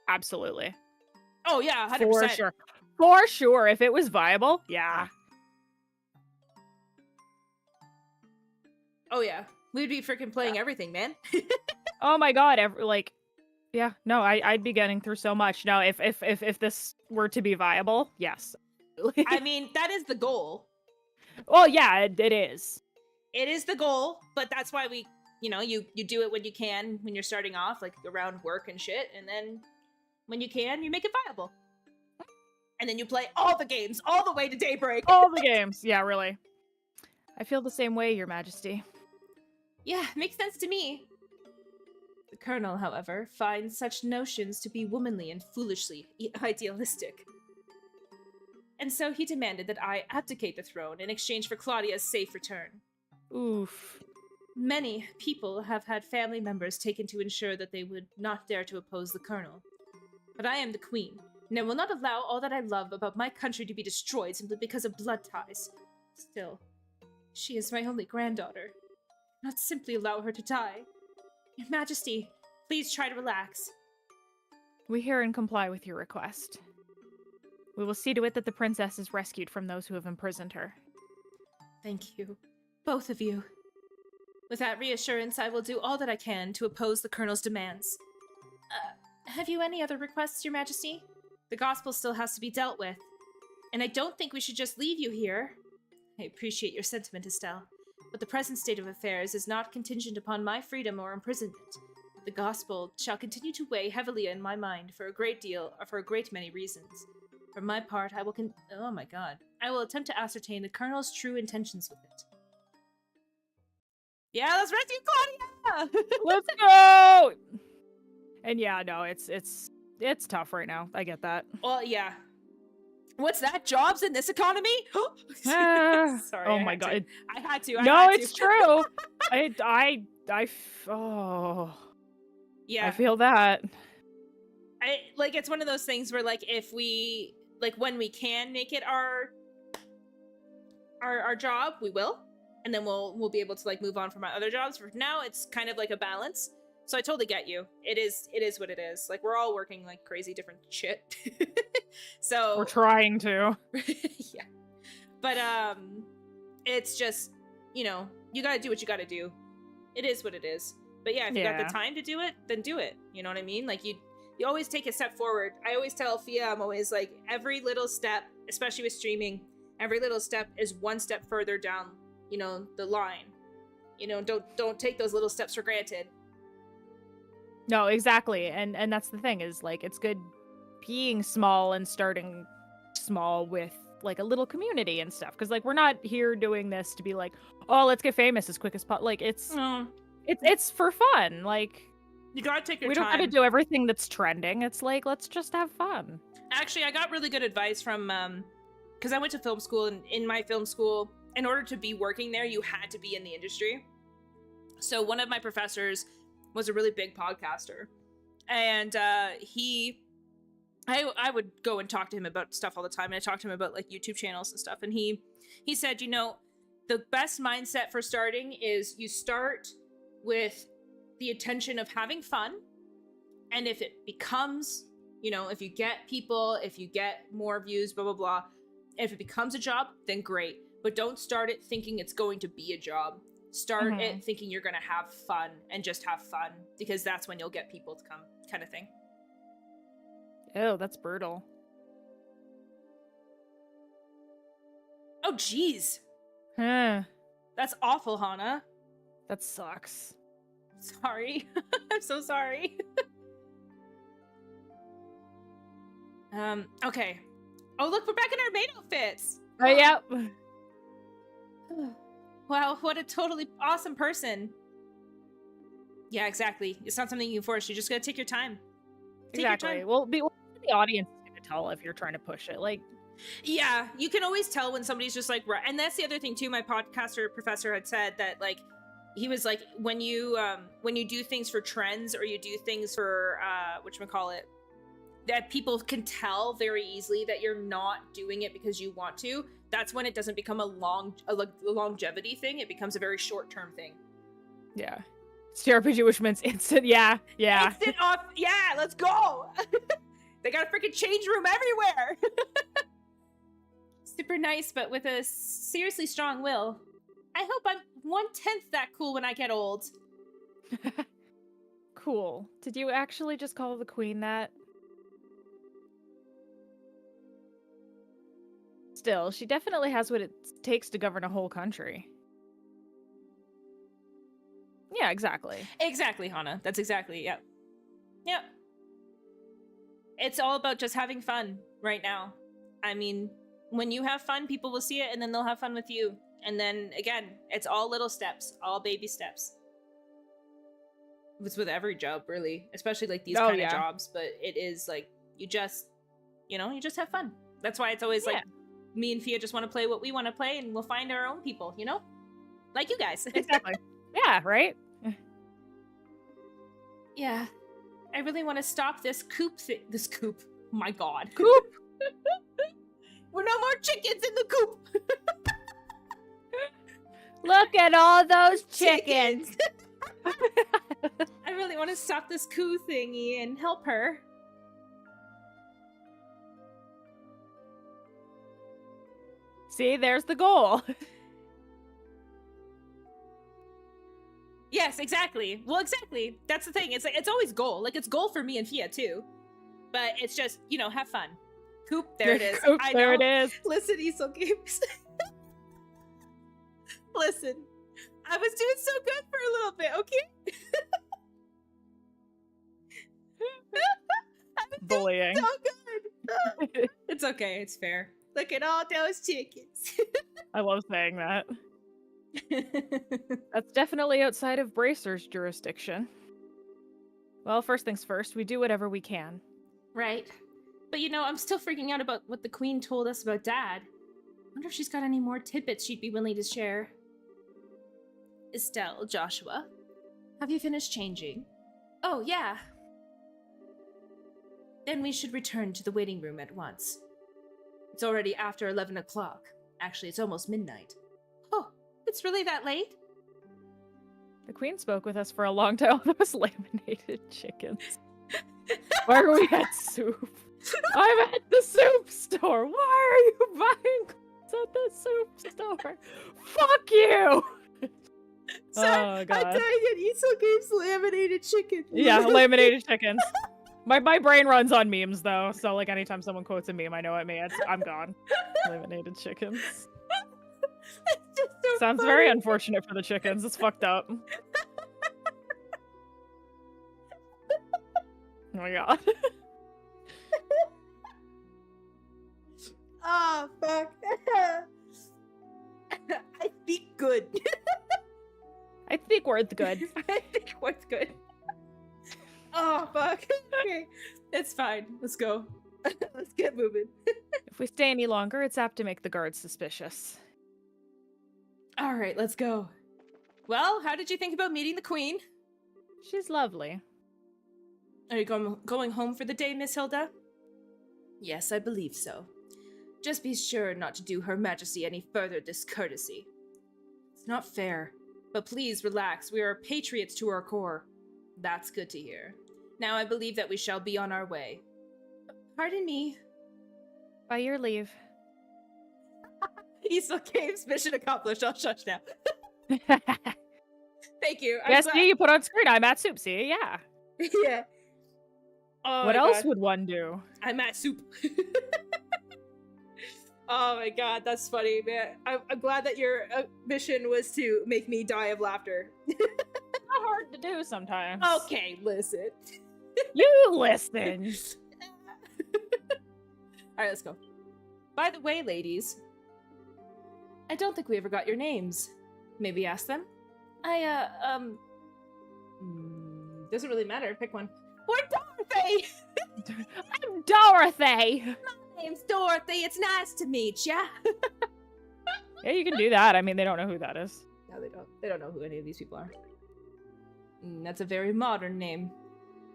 absolutely. Oh, yeah, 100%. For sure. For sure. If it was viable, yeah. Oh, yeah. We'd be freaking playing everything, man. Oh my god, yeah, no, I'd be getting through so much. No, if this were to be viable, yes. I mean, that is the goal. Well, yeah, it is. It is the goal, but that's why we, you do it when you can, when you're starting off, like around work and shit, and then when you can, you make it viable. And then you play all the games, all the way to daybreak. All the games, yeah, really. I feel the same way, Your Majesty. Yeah, makes sense to me. The Colonel, however, finds such notions to be womanly and foolishly idealistic. And so he demanded that I abdicate the throne in exchange for Claudia's safe return. Oof. Many people have had family members taken to ensure that they would not dare to oppose the Colonel. But I am the Queen, and I will not allow all that I love about my country to be destroyed simply because of blood ties. Still, she is my only granddaughter. Not simply allow her to die. Your Majesty, please try to relax. We hear and comply with your request. We will see to it that the princess is rescued from those who have imprisoned her. Thank you. Both of you. With that reassurance, I will do all that I can to oppose the Colonel's demands. Have you any other requests, Your Majesty? The gospel still has to be dealt with. And I don't think we should just leave you here. I appreciate your sentiment, Estelle. But the present state of affairs is not contingent upon my freedom or imprisonment. The gospel shall continue to weigh heavily in my mind for a great many reasons. For my part, I will attempt to ascertain the Colonel's true intentions with it. Yeah, let's rescue Claudia! Let's go! And yeah, no, it's tough right now. I get that. Well, yeah. What's that? Jobs in this economy? Sorry. Oh my god. I had to. It's true. Yeah. I feel that. It's one of those things where if we when we can make it our job, we will, and then we'll be able to move on from our other jobs. For now, it's kind of like a balance. So I totally get you. It is what it is. We're all working crazy different shit. So we're trying to. Yeah. But it's just, you gotta do what you gotta do. It is what it is. But yeah, if you got the time to do it, then do it. You know what I mean? You always take a step forward. I always tell Fia, I'm always every little step, especially with streaming, every little step is one step further down, the line. Don't take those little steps for granted. No, exactly. And that's the thing is it's good being small and starting small with a little community and stuff. Cause we're not here doing this to be oh, let's get famous as quick as possible. It's for fun. You gotta take your time. We don't gotta do everything that's trending. It's let's just have fun. Actually, I got really good advice from, cause I went to film school, and in my film school, in order to be working there, you had to be in the industry. So one of my professors was a really big podcaster, and I would go and talk to him about stuff all the time, and I talked to him about YouTube channels and stuff, and he said, the best mindset for starting is you start with the intention of having fun, and if it becomes, if you get people, if you get more views, blah blah blah, if it becomes a job, then great, but don't start it thinking it's going to be a job. Start it thinking you're gonna have fun, and just have fun, because that's when you'll get people to come, kind of thing. Oh, that's brutal. Oh, jeez. Huh. That's awful, Hana. That sucks. Sorry. I'm so sorry. Okay. Oh, look, we're back in our maid outfits. Oh, yep. Wow, what a totally awesome person. Yeah, exactly. It's not something you can force. You just gotta take your time. Exactly. Your time. Well, the audience is gonna tell if you're trying to push it. Yeah, you can always tell when somebody's just and that's the other thing too. My podcaster professor had said that he was when you do things for trends, or you do things for whatchamacallit, that people can tell very easily that you're not doing it because you want to, that's when it doesn't become a longevity thing. It becomes a very short-term thing. Yeah. CRPG, which means instant. Yeah. Instant off. Yeah, let's go. They got a freaking change room everywhere. Super nice, but with a seriously strong will. I hope I'm 1/10 that cool when I get old. Cool. Did you actually just call the queen that? Still, she definitely has what it takes to govern a whole country. Yeah, exactly. Exactly, Hana. That's exactly, yep. Yep. It's all about just having fun right now. I mean, when you have fun, people will see it and then they'll have fun with you. And then, again, it's all little steps, all baby steps. It's with every job, really. Especially, like, these kind of jobs. But it is, like, you just have fun. That's why it's always, like, me and Fia just want to play what we want to play, and we'll find our own people, you know? Like you guys. Exactly. Yeah, right? Yeah. I really want to stop this coop thing. This coop. Oh my god. Coop! We're no more chickens in the coop! Look at all those chickens! I really want to stop this coup thingy and help her. See, there's the goal. Yes, exactly. Well, exactly. That's the thing. It's like, it's always goal. Like, it's goal for me and Fia too. But it's just, have fun. Coop, there it is. Coop, there it is. Listen, Easel Games. Listen, I was doing so good for a little bit, okay? Bullying. So good. It's okay. It's fair. Look at all those chickens. I love saying that. That's definitely outside of Bracer's jurisdiction. Well, first things first, we do whatever we can. Right. But I'm still freaking out about what the Queen told us about Dad. Wonder if she's got any more tidbits she'd be willing to share. Estelle, Joshua, have you finished changing? Oh, yeah. Then we should return to the waiting room at once. It's already after 11 o'clock. Actually, it's almost midnight. Oh, it's really that late? The Queen spoke with us for a long time. All those laminated chickens. Why are we at soup? I'm at the soup store. Why are you buying clothes at the soup store? Fuck you! Sorry, oh, God. I'm dying at Easel Games laminated chicken. Yeah, laminated chickens. My brain runs on memes, though, so, like, anytime someone quotes a meme, I know what it means. I'm gone. Laminated chickens. It's just so Sounds funny. very unfortunate for the chickens. It's fucked up. Oh my god. Oh, fuck. I speak good. I think we're good. I think what's good. Oh, fuck. Okay. It's fine. Let's go. Let's get moving. If we stay any longer, it's apt to make the guards suspicious. All right, let's go. Well, how did you think about meeting the Queen? She's lovely. Are you going home for the day, Miss Hilda? Yes, I believe so. Just be sure not to do Her Majesty any further discourtesy. It's not fair. But please relax, we are patriots to our core. That's good to hear. Now I believe that we shall be on our way. Pardon me. By your leave. Easel Games, mission accomplished. I'll shush now. Thank you. Yes, see, you put on screen. I'm at soup, see? Yeah. Yeah. Oh what else would one do? I'm at soup. Oh my god, that's funny, man. I'm glad that your mission was to make me die of laughter. Not hard to do sometimes. Okay, listen. You listen. Alright, let's go. By the way, ladies, I don't think we ever got your names. Maybe ask them? Doesn't really matter. Pick one. We're Dorothy! I'm Dorothy! My name's Dorothy. It's nice to meet ya. Yeah, you can do that. I mean, they don't know who that is. No, they don't. They don't know who any of these people are. That's a very modern name.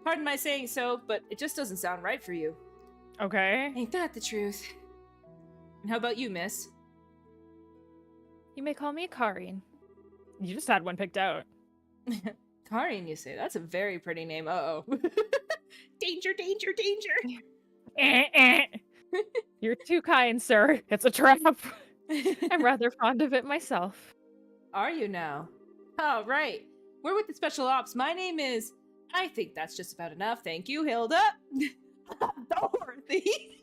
Pardon my saying so, but it just doesn't sound right for you. Okay. Ain't that the truth? And how about you, miss? You may call me Karin. You just had one picked out. Karin, you say? That's a very pretty name. Uh-oh. Danger, danger, danger! You're too kind, sir. It's a trap. I'm rather fond of it myself. Are you now? Oh, right. We're with the Special Ops. My name is... I think that's just about enough. Thank you, Hilda. Dorothy.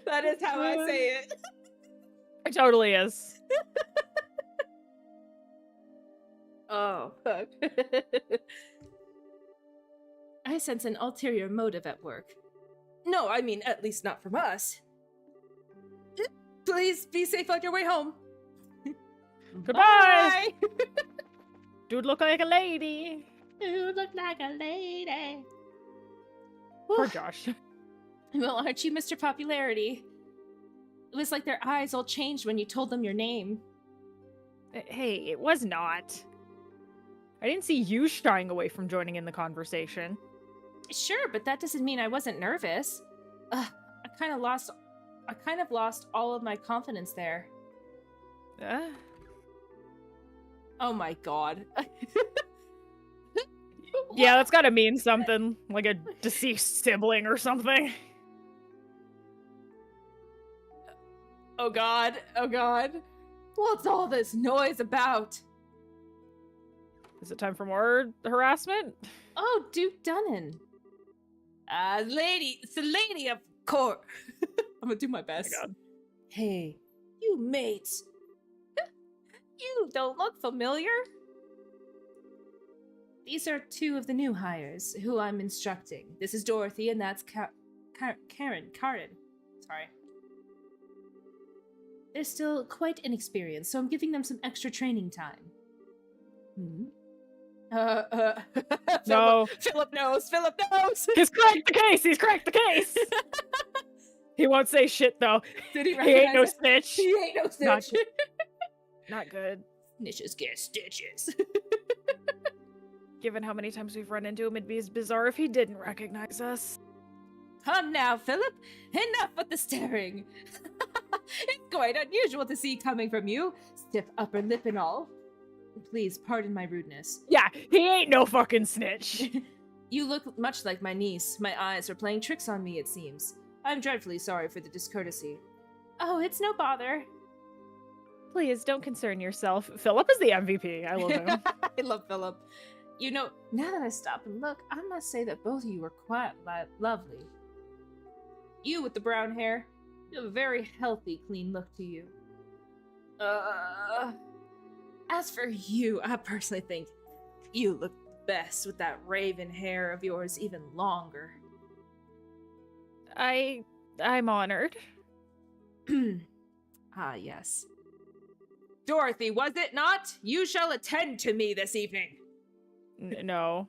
That is how I say it. It totally is. Oh, fuck. I sense an ulterior motive at work. No, I mean, at least not from us. Please be safe on your way home. Goodbye! Dude look like a lady. You look like a lady. Poor Josh. Well, aren't you Mr. Popularity? It was like their eyes all changed when you told them your name. Hey, it was not. I didn't see you shying away from joining in the conversation. Sure, but that doesn't mean I wasn't nervous. I kind of lost all of my confidence there. Oh my god. Yeah, that's gotta mean something. Like a deceased sibling or something. Oh god, oh god. What's all this noise about? Is it time for more harassment? Oh, Duke Dunnan. It's the lady of course. I'm gonna do my best. Oh my god. Hey, you mates. You don't look familiar. These are two of the new hires who I'm instructing. This is Dorothy, and that's Karin. Sorry. They're still quite inexperienced, so I'm giving them some extra training time. No. Philip knows. Philip knows. He's cracked the case. He's cracked the case. He won't say shit though. Did he He ain't no recognize it? snitch. He ain't no snitch. Not good. Snitches get stitches. Given how many times we've run into him, it'd be bizarre if he didn't recognize us. Come now, Philip. Enough with the staring. It's quite unusual to see coming from you. Stiff upper lip and all. Please pardon my rudeness. Yeah, he ain't no fucking snitch. You look much like my niece. My eyes are playing tricks on me, it seems. I'm dreadfully sorry for the discourtesy. Oh, it's no bother. Please, don't concern yourself. Philip is the MVP. I love him. I love Philip. You know, now that I stop and look, I must say that both of you are quite lovely. You with the brown hair, you have a very healthy, clean look to you. As for you, I personally think you look best with that raven hair of yours even longer. I'm honored. Ah, yes. Dorothy, was it not? You shall attend to me this evening. No.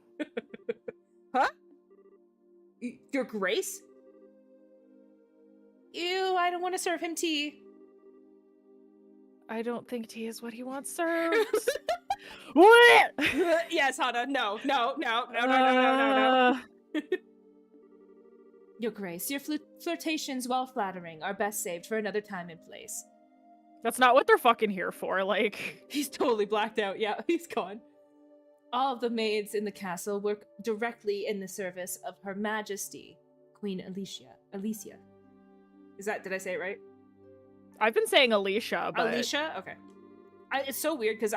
Huh? Your Grace? Ew, I don't want to serve him tea. I don't think tea is what he wants served. What? Yes, Hana. No. Your Grace, your flirtations, while flattering, are best saved for another time and place. That's not what they're fucking here for, like... He's totally blacked out. Yeah, he's gone. All of the maids in the castle work directly in the service of Her Majesty, Queen Alicia. Did I say it right? I've been saying Alicia, but... Alicia? Okay. It's so weird, because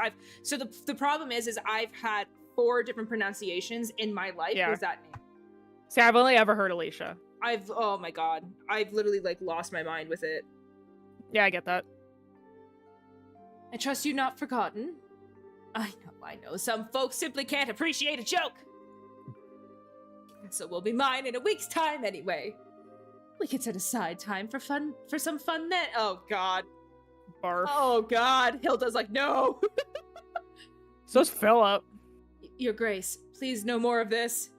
the problem is I've had 4 different pronunciations in my life with that name. See, I've only ever heard Alicia. Oh my god. I've literally, lost my mind with it. Yeah, I get that. I trust you not forgotten. I know. Some folks simply can't appreciate a joke. So will be mine in a week's time anyway. We could set aside time for some fun then. Oh god. Barf. Oh god. Hilda's like, no. So's Philip. Your Grace, please no more of this.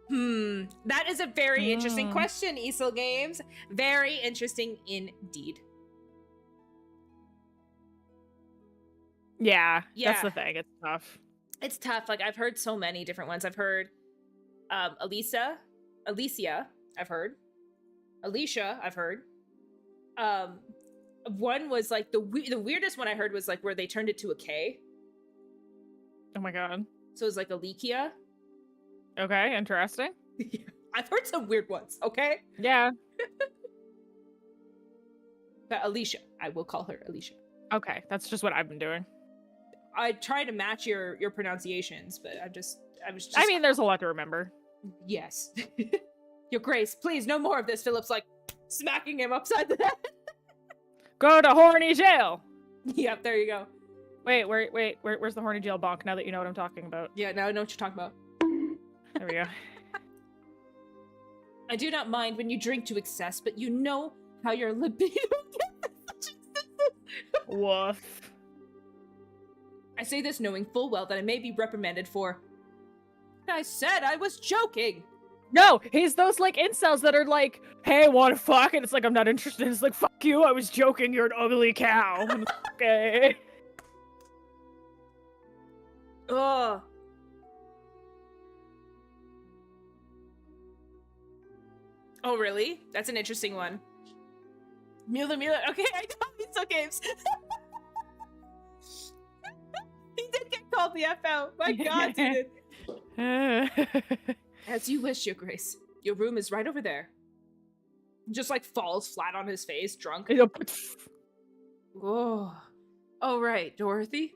That is a very interesting question, Easel Games. Very interesting indeed. Yeah, Yeah. that's the thing. It's tough. It's tough. Like, I've heard so many different ones. I've heard Alicia, I've heard. Alicia, I've heard. One was like the weirdest one I heard was like where they turned it to a K. Oh my god. So it was like Alicia. Okay, interesting. I've heard some weird ones, okay? Yeah. But Alicia, I will call her Alicia. Okay, that's just what I've been doing. I try to match your pronunciations, but I was just I mean, there's a lot to remember. Yes. Your Grace, please, no more of this. Philip's like smacking him upside the head. Go to horny jail. Yep, there you go. Where's the horny jail bonk now that you know what I'm talking about? Yeah, now I know what you're talking about. There we go. I do not mind when you drink to excess, but you know how your libido gets. Woof. I say this knowing full well that I may be reprimanded for. I said I was joking. No, he's those like incels that are like, hey, wanna fuck? And it's like, I'm not interested. It's like, fuck you, I was joking, you're an ugly cow. Okay. Ugh. Oh, really? That's an interesting one. Mueller. Okay, I know. It's okay. He did get called the F out. My god, he did. As you wish, Your Grace. Your room is right over there. Just like falls flat on his face, drunk. Oh. Oh, right, Dorothy.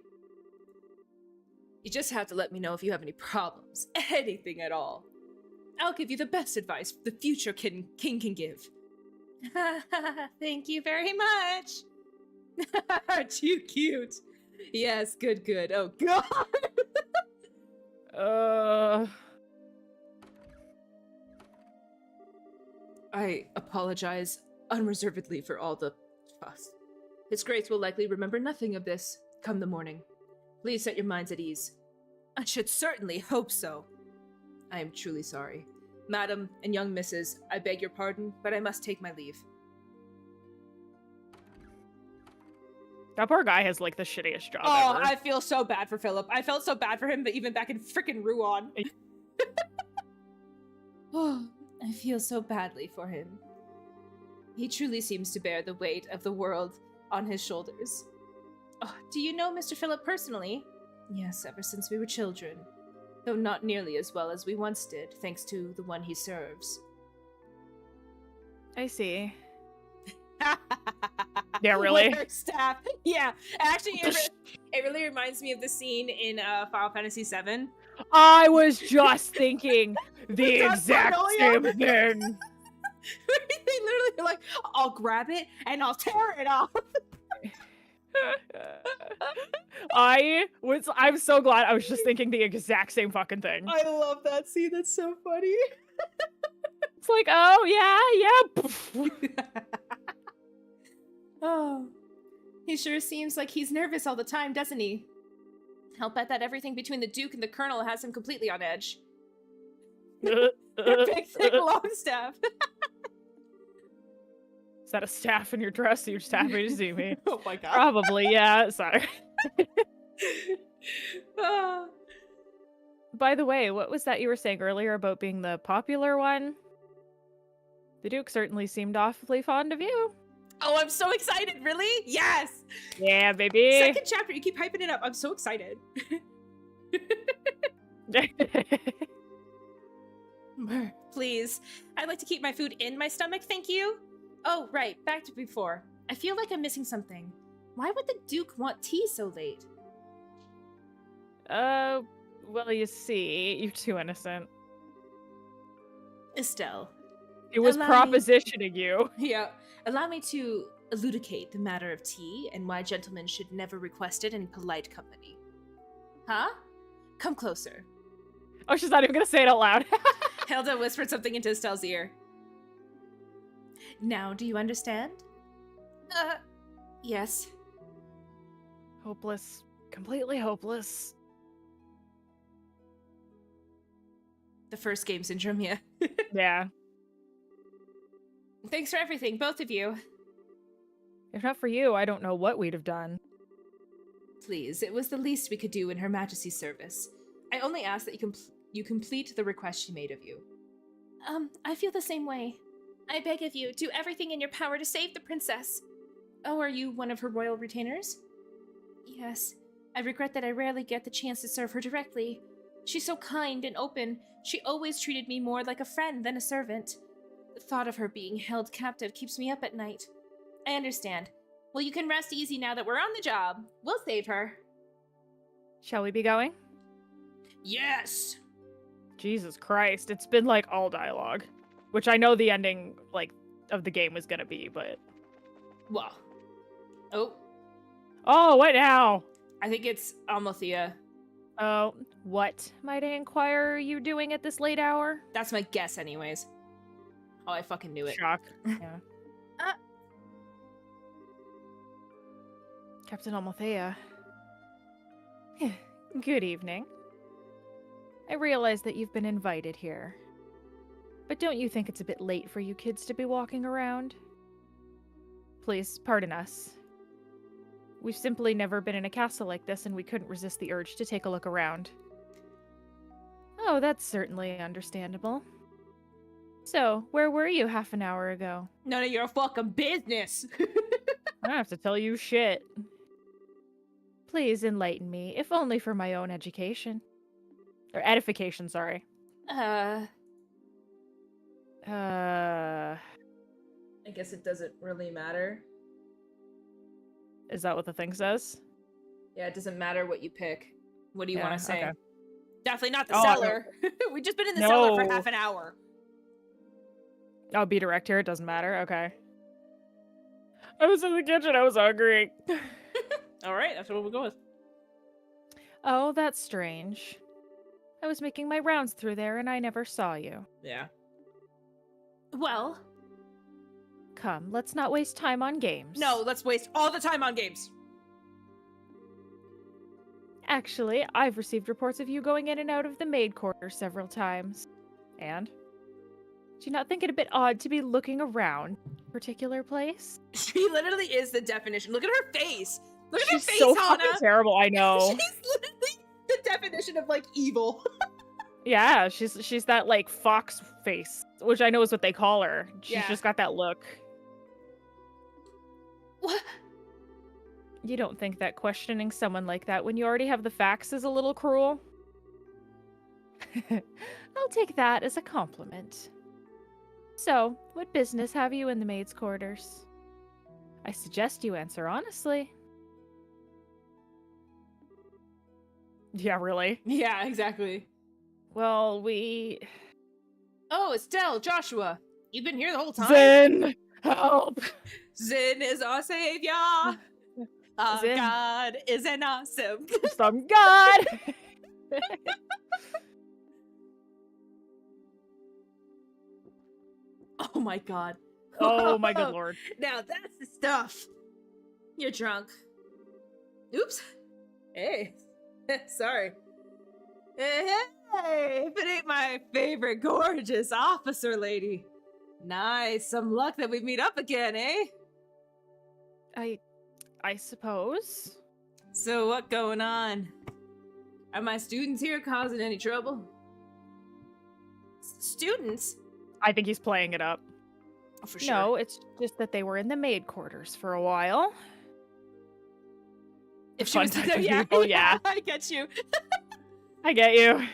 You just have to let me know if you have any problems. Anything at all. I'll give you the best advice the future king can give. Thank you very much. Too cute. Yes, good. Oh, God. I apologize unreservedly for all the fuss. His Grace will likely remember nothing of this come the morning. Please set your minds at ease. I should certainly hope so. I am truly sorry. Madam and young missus, I beg your pardon, but I must take my leave. That poor guy has like the shittiest job ever. I feel so bad for Philip. I felt so bad for him that even back in frickin' Rouen. Oh, I feel so badly for him. He truly seems to bear the weight of the world on his shoulders. Oh, do you know Mr. Philip personally? Yes, ever since we were children. Though not nearly as well as we once did, thanks to the one he serves. I see. Yeah, really? With her staff. Yeah, actually, it really reminds me of the scene in Final Fantasy VII. I was just thinking the That's exact same thing. They literally are like, I'll grab it and I'll tear it off. I'm so glad I was just thinking the exact same fucking thing. I love that scene. That's so funny. It's like, oh yeah. Oh, he sure seems like he's nervous all the time, doesn't he? I'll bet that everything between the Duke and the Colonel has him completely on edge. Big, thick, long staff. Is that a staff in your dress? You're just happy to see me. Oh my god. Probably, yeah. Sorry. By the way, what was that you were saying earlier about being the popular one? The Duke certainly seemed awfully fond of you. Oh, I'm so excited. Really? Yes. Yeah, baby. Second chapter. You keep hyping it up. I'm so excited. Please. I'd like to keep my food in my stomach, thank you. Oh, right. Back to before. I feel like I'm missing something. Why would the Duke want tea so late? Well, you see, you're too innocent. Estelle. It was propositioning you. Yeah. Allow me to elucidate the matter of tea and why gentlemen should never request it in polite company. Huh? Come closer. Oh, she's not even gonna say it out loud. Hilda whispered something into Estelle's ear. Now, do you understand? Yes. Hopeless. Completely hopeless. The first game syndrome, yeah. Yeah. Thanks for everything, both of you. If not for you, I don't know what we'd have done. Please, it was the least we could do in Her Majesty's service. I only ask that you complete the request she made of you. I feel the same way. I beg of you, do everything in your power to save the princess. Oh, are you one of her royal retainers? Yes. I regret that I rarely get the chance to serve her directly. She's so kind and open. She always treated me more like a friend than a servant. The thought of her being held captive keeps me up at night. I understand. Well, you can rest easy now that we're on the job. We'll save her. Shall we be going? Yes! Jesus Christ, it's been like all dialogue. Which I know the ending, like, of the game was gonna be, but... Well. Oh. Oh, what now? I think it's Almothea. Oh, what, might I inquire, are you doing at this late hour? That's my guess anyways. Oh, I fucking knew it. Shock. Yeah. Captain Almothea. Good evening. I realize that you've been invited here. But don't you think it's a bit late for you kids to be walking around? Please, pardon us. We've simply never been in a castle like this, and we couldn't resist the urge to take a look around. Oh, that's certainly understandable. So, where were you half an hour ago? None of your fucking business! I don't have to tell you shit. Please enlighten me, if only for my own education. Or edification, sorry. I Uh... guess it doesn't really matter. Is that what the thing says? Yeah, it doesn't matter what you pick. What do you want to say? Okay. Definitely not the Oh, cellar. We've just been in the cellar for No. half an hour. I'll be direct here, it doesn't matter, okay. I was in the kitchen, I was hungry. Alright, that's what we'll go with. Oh, that's strange. I was making my rounds through there and I never saw you. Yeah. Well, Come, let's not waste time on games. No, let's waste all the time on games. Actually, I've received reports of you going in and out of the maid quarters several times. And? Do you not think it a bit odd to be looking around a particular place? She literally is the definition. Look at her face. Look at She's her face, so Hannah. fucking terrible, I know. She's literally the definition of, like, evil. Yeah, she's that, like, fox face, which I know is what they call her. She's Yeah. just got that look. what? You don't think that questioning someone like that when you already have the facts is a little cruel? I'll take that as a compliment. So, what business have you in the maid's quarters? I suggest you answer honestly. Yeah, really? Yeah, exactly. Well, we... Oh, Estelle, Joshua. You've been here the whole time? Zen! Help! Zen is our savior. Our Zen. God is an awesome. Some god! Oh my God. Oh my good lord. Now that's the stuff. You're drunk. Oops. Hey. Sorry. Hey, if it ain't my favorite gorgeous officer lady. Nice. Some luck that we meet up again, eh? I suppose. So what going on? Are my students here causing any trouble? Students? I think he's playing it up. Oh, for sure. No, it's just that they were in the maid quarters for a while. If she Fun was type there, of yeah, people, yeah. I get you. I get you.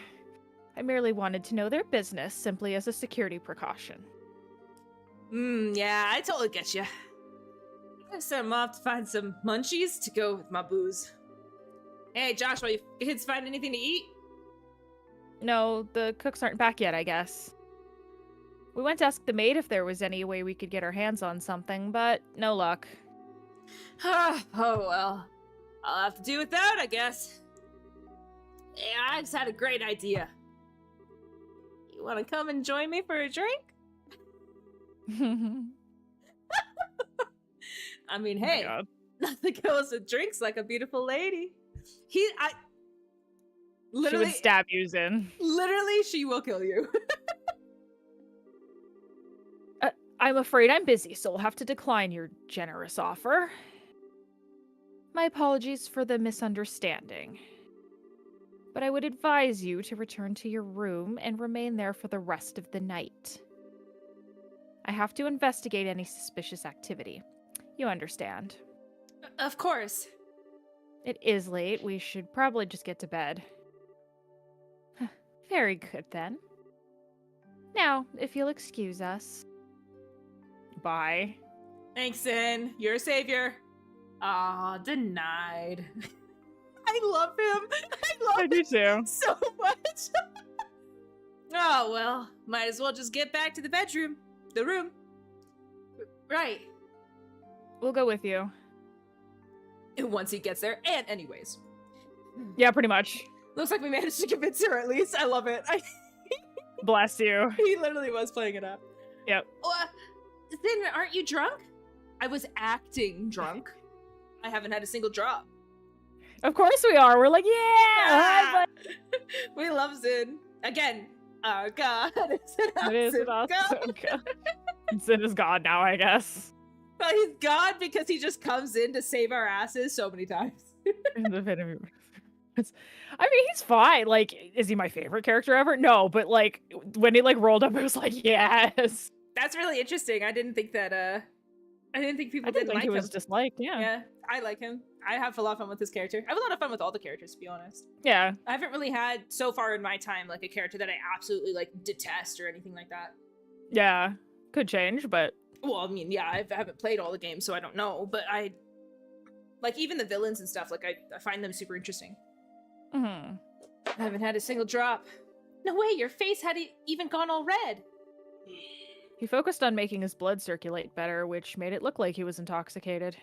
I merely wanted to know their business simply as a security precaution. Yeah, I totally get you. I sent them off to find some munchies to go with my booze. Hey, Joshua, you kids find anything to eat? No, the cooks aren't back yet, I guess. We went to ask the maid if there was any way we could get our hands on something, but no luck. Oh, well. I'll have to do without, I guess. Yeah, I just had a great idea. You want to come and join me for a drink? I mean, hey, God. nothing goes with drinks like a beautiful lady. She Literally, would stab you, Zin. literally, she will kill you. I'm afraid I'm busy, so we'll have to decline your generous offer. My apologies for the misunderstanding. But I would advise you to return to your room and remain there for the rest of the night. I have to investigate any suspicious activity. You understand. Of course. It is late. We should probably just get to bed. Very good, then. Now, if you'll excuse us. Bye. Thanks, Sin. You're a savior. Aw, denied. I love him. I love I do too. him so much. Oh, well, might as well just get back to the bedroom. The room. Right. We'll go with you. Once he gets there. And anyways. Yeah, pretty much. Looks like we managed to convince her at least. I love it. Bless you. He literally was playing it up. Yep. Then aren't you drunk? I was acting drunk. I haven't had a single drop. Of course we are. We're like, yeah! We love Zin. Again, our God is an It is an awesome God. Zin is God now, I guess. Well, he's God because he just comes in to save our asses so many times. In the venom. I mean, he's fine. Like, is he my favorite character ever? No, but like, when he like rolled up, I was like, yes. That's really interesting. I didn't think that, I didn't think people didn't like he him. was disliked, yeah. Yeah, I like him. I have a lot of fun with this character. I have a lot of fun with all the characters, to be honest. Yeah. I haven't really had, so far in my time, like a character that I absolutely, like, detest or anything like that. Yeah. Could change, but... Well, I mean, yeah, I haven't played all the games, so I don't know, but I... Like, even the villains and stuff, like, I find them super interesting. Mm-hmm. I haven't had a single drop. No way, your face had even gone all red. He focused on making his blood circulate better, which made it look like he was intoxicated.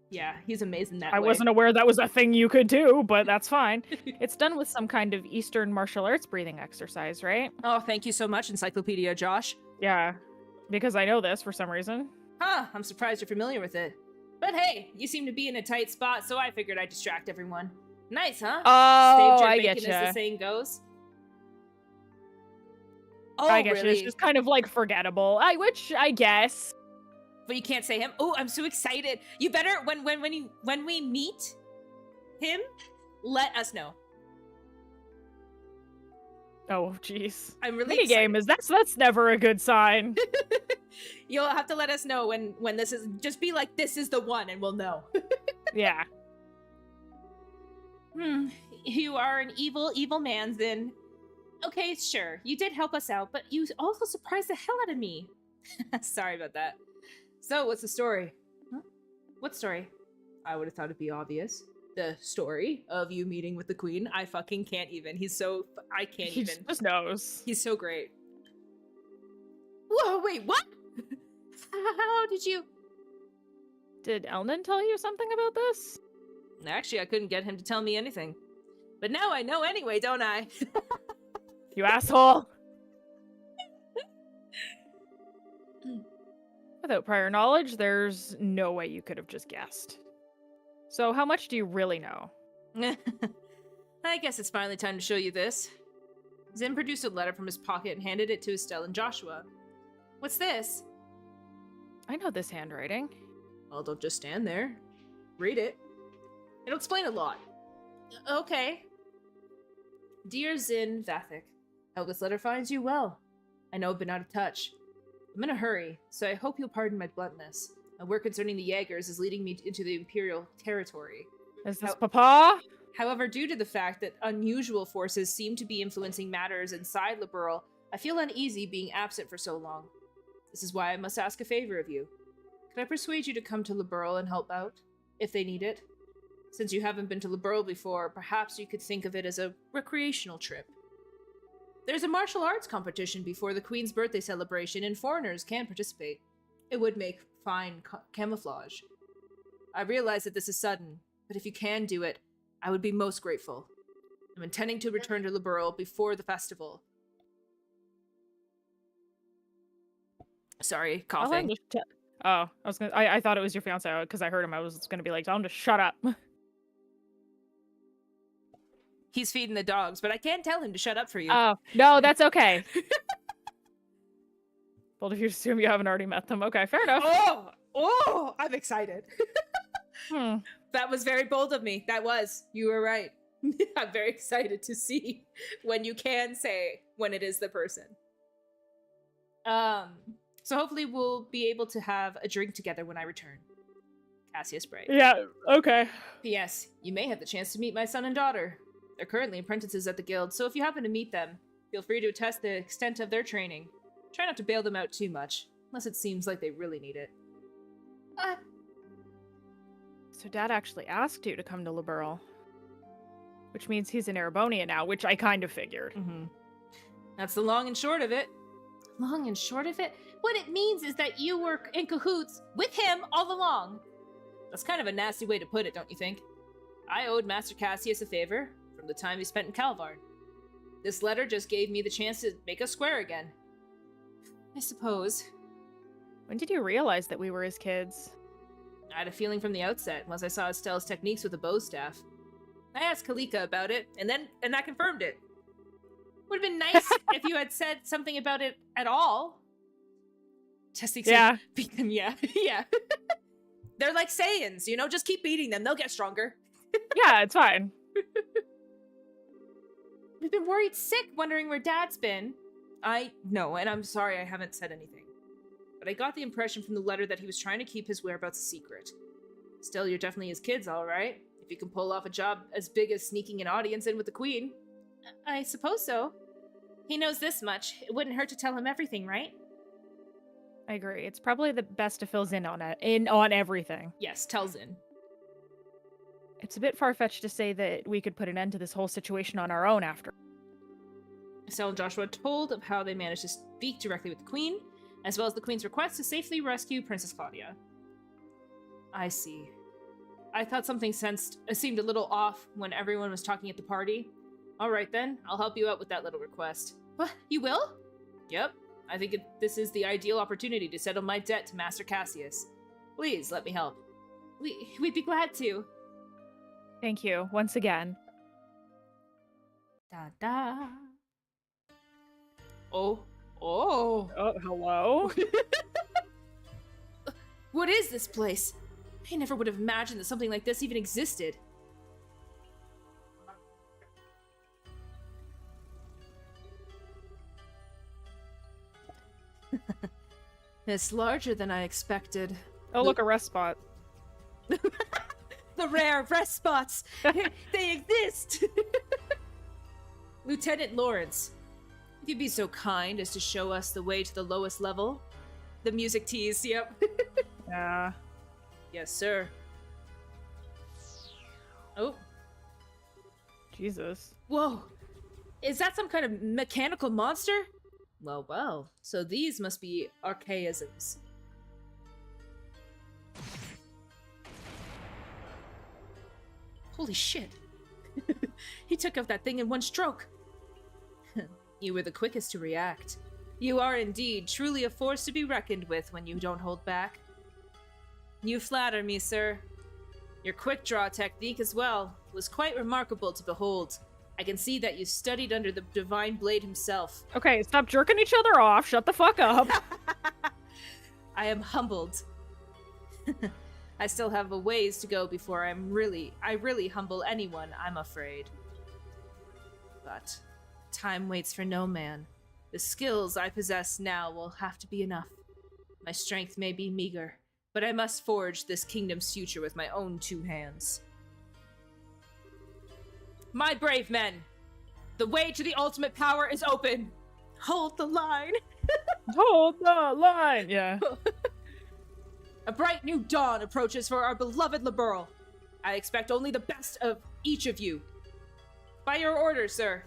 Yeah, he's amazing that I way. wasn't aware that was a thing you could do, but that's fine. It's done with some kind of Eastern martial arts breathing exercise, right? Oh, thank you so much, Encyclopedia Josh. Yeah, because I know this for some reason. Huh, I'm surprised you're familiar with it. But hey, you seem to be in a tight spot, so I figured I'd distract everyone. Nice, huh? Oh, Saved your I bacon, getcha. as the saying goes. Oh, I guess really? it's just kind of like forgettable. Which I guess. But you can't say him. Oh, I'm so excited. You better when we meet him, let us know. Oh, jeez. I'm really Mini game is that's never a good sign. You'll have to let us know when this is. Just be like, this is the one, and we'll know. Yeah. You are an evil man, then. Okay, sure, you did help us out, but you also surprised the hell out of me. Sorry about that. So, what's the story? Huh? What story? I would have thought it'd be obvious. The story of you meeting with the queen. I fucking can't even. I can't He even. just knows. He's so great. Whoa, wait, what? How did you... Did Elnan tell you something about this? Actually, I couldn't get him to tell me anything. But now I know anyway, don't I? You asshole! Without prior knowledge, there's no way you could have just guessed. So how much do you really know? I guess it's finally time to show you this. Zim produced a letter from his pocket and handed it to Estelle and Joshua. What's this? I know this handwriting. Well, don't just stand there. Read it. It'll explain a lot. Okay. Dear Zin Vathik, I hope this letter finds you well. I know I've been out of touch. I'm in a hurry, so I hope you'll pardon my bluntness. My work concerning the Jaegers is leading me into the Imperial territory. Is this Papa? However, due to the fact that unusual forces seem to be influencing matters inside Liberal, I feel uneasy being absent for so long. This is why I must ask a favor of you. Can I persuade you to come to Liberal and help out, if they need it? Since you haven't been to Liberal before, perhaps you could think of it as a recreational trip. There's a martial arts competition before the Queen's birthday celebration, and foreigners can participate. It would make fine camouflage. I realize that this is sudden, but if you can do it, I would be most grateful. I'm intending to return to Liberal before the festival. Sorry, coughing. I thought it was your fiance because I heard him. I was gonna be like, tell him to shut up. He's feeding the dogs, but I can't tell him to shut up for you. Oh, no, that's okay. Well, if you assume you haven't already met them, okay, fair enough. Oh, I'm excited. That was very bold of me. That was. You were right. I'm very excited to see when you can say when it is the person. So hopefully we'll be able to have a drink together when I return. Cassius Bright. Yeah, okay. P.S. You may have the chance to meet my son and daughter. They're currently apprentices at the guild, so if you happen to meet them, feel free to attest the extent of their training. Try not to bail them out too much, unless it seems like they really need it. So Dad actually asked you to come to Liberl. Which means he's an Erebonian now, which I kind of figured. Mm-hmm. That's the long and short of it. Long and short of it? What it means is that you were in cahoots with him all along. That's kind of a nasty way to put it, don't you think? I owed Master Cassius a favor from the time he spent in Calvard. This letter just gave me the chance to make us square again. I suppose. When did you realize that we were his kids? I had a feeling from the outset once I saw Estelle's techniques with the bow staff. I asked Kalika about it, and that confirmed it. Would have been nice if you had said something about it at all. Tessie said, Yeah. Beat them, yeah. Yeah. They're like Saiyans, you know? Just keep beating them. They'll get stronger. Yeah, it's fine. We've been worried sick, wondering where Dad's been. I know, and I'm sorry I haven't said anything. But I got the impression from the letter that he was trying to keep his whereabouts a secret. Still, you're definitely his kids, all right? If you can pull off a job as big as sneaking an audience in with the queen. I suppose so. He knows this much. It wouldn't hurt to tell him everything, right? I agree. It's probably the best to fill in on everything. Yes, tells in. It's a bit far-fetched to say that we could put an end to this whole situation on our own after. Estelle and Joshua told of how they managed to speak directly with the queen, as well as the queen's request to safely rescue Princess Claudia. I see. I thought something seemed a little off when everyone was talking at the party. Alright then, I'll help you out with that little request. What? You will? Yep. I think this is the ideal opportunity to settle my debt to Master Cassius. Please, let me help. We'd be glad to. Thank you, once again. Da da. Oh, hello? What is this place? I never would have imagined that something like this even existed. It's larger than I expected. Oh, look, a rest spot. The rare rest spots! They exist! Lieutenant Lawrence, if you'd be so kind as to show us the way to the lowest level. The music tease, yep. Yeah. Yes, sir. Oh. Jesus. Whoa. Is that some kind of mechanical monster? Well, well. So these must be archaisms. Holy shit. He took out that thing in one stroke. You were the quickest to react. You are indeed truly a force to be reckoned with when you don't hold back. You flatter me, sir. Your quick draw technique as well was quite remarkable to behold. I can see that you studied under the Divine Blade himself. Okay, stop jerking each other off. Shut the fuck up. I am humbled. I still have a ways to go before I really humble anyone, I'm afraid. But time waits for no man. The skills I possess now will have to be enough. My strength may be meager, but I must forge this kingdom's future with my own two hands. My brave men, the way to the ultimate power is open. Hold the line. Hold the line. Yeah. A bright new dawn approaches for our beloved Liberl. I expect only the best of each of you. By your orders, sir,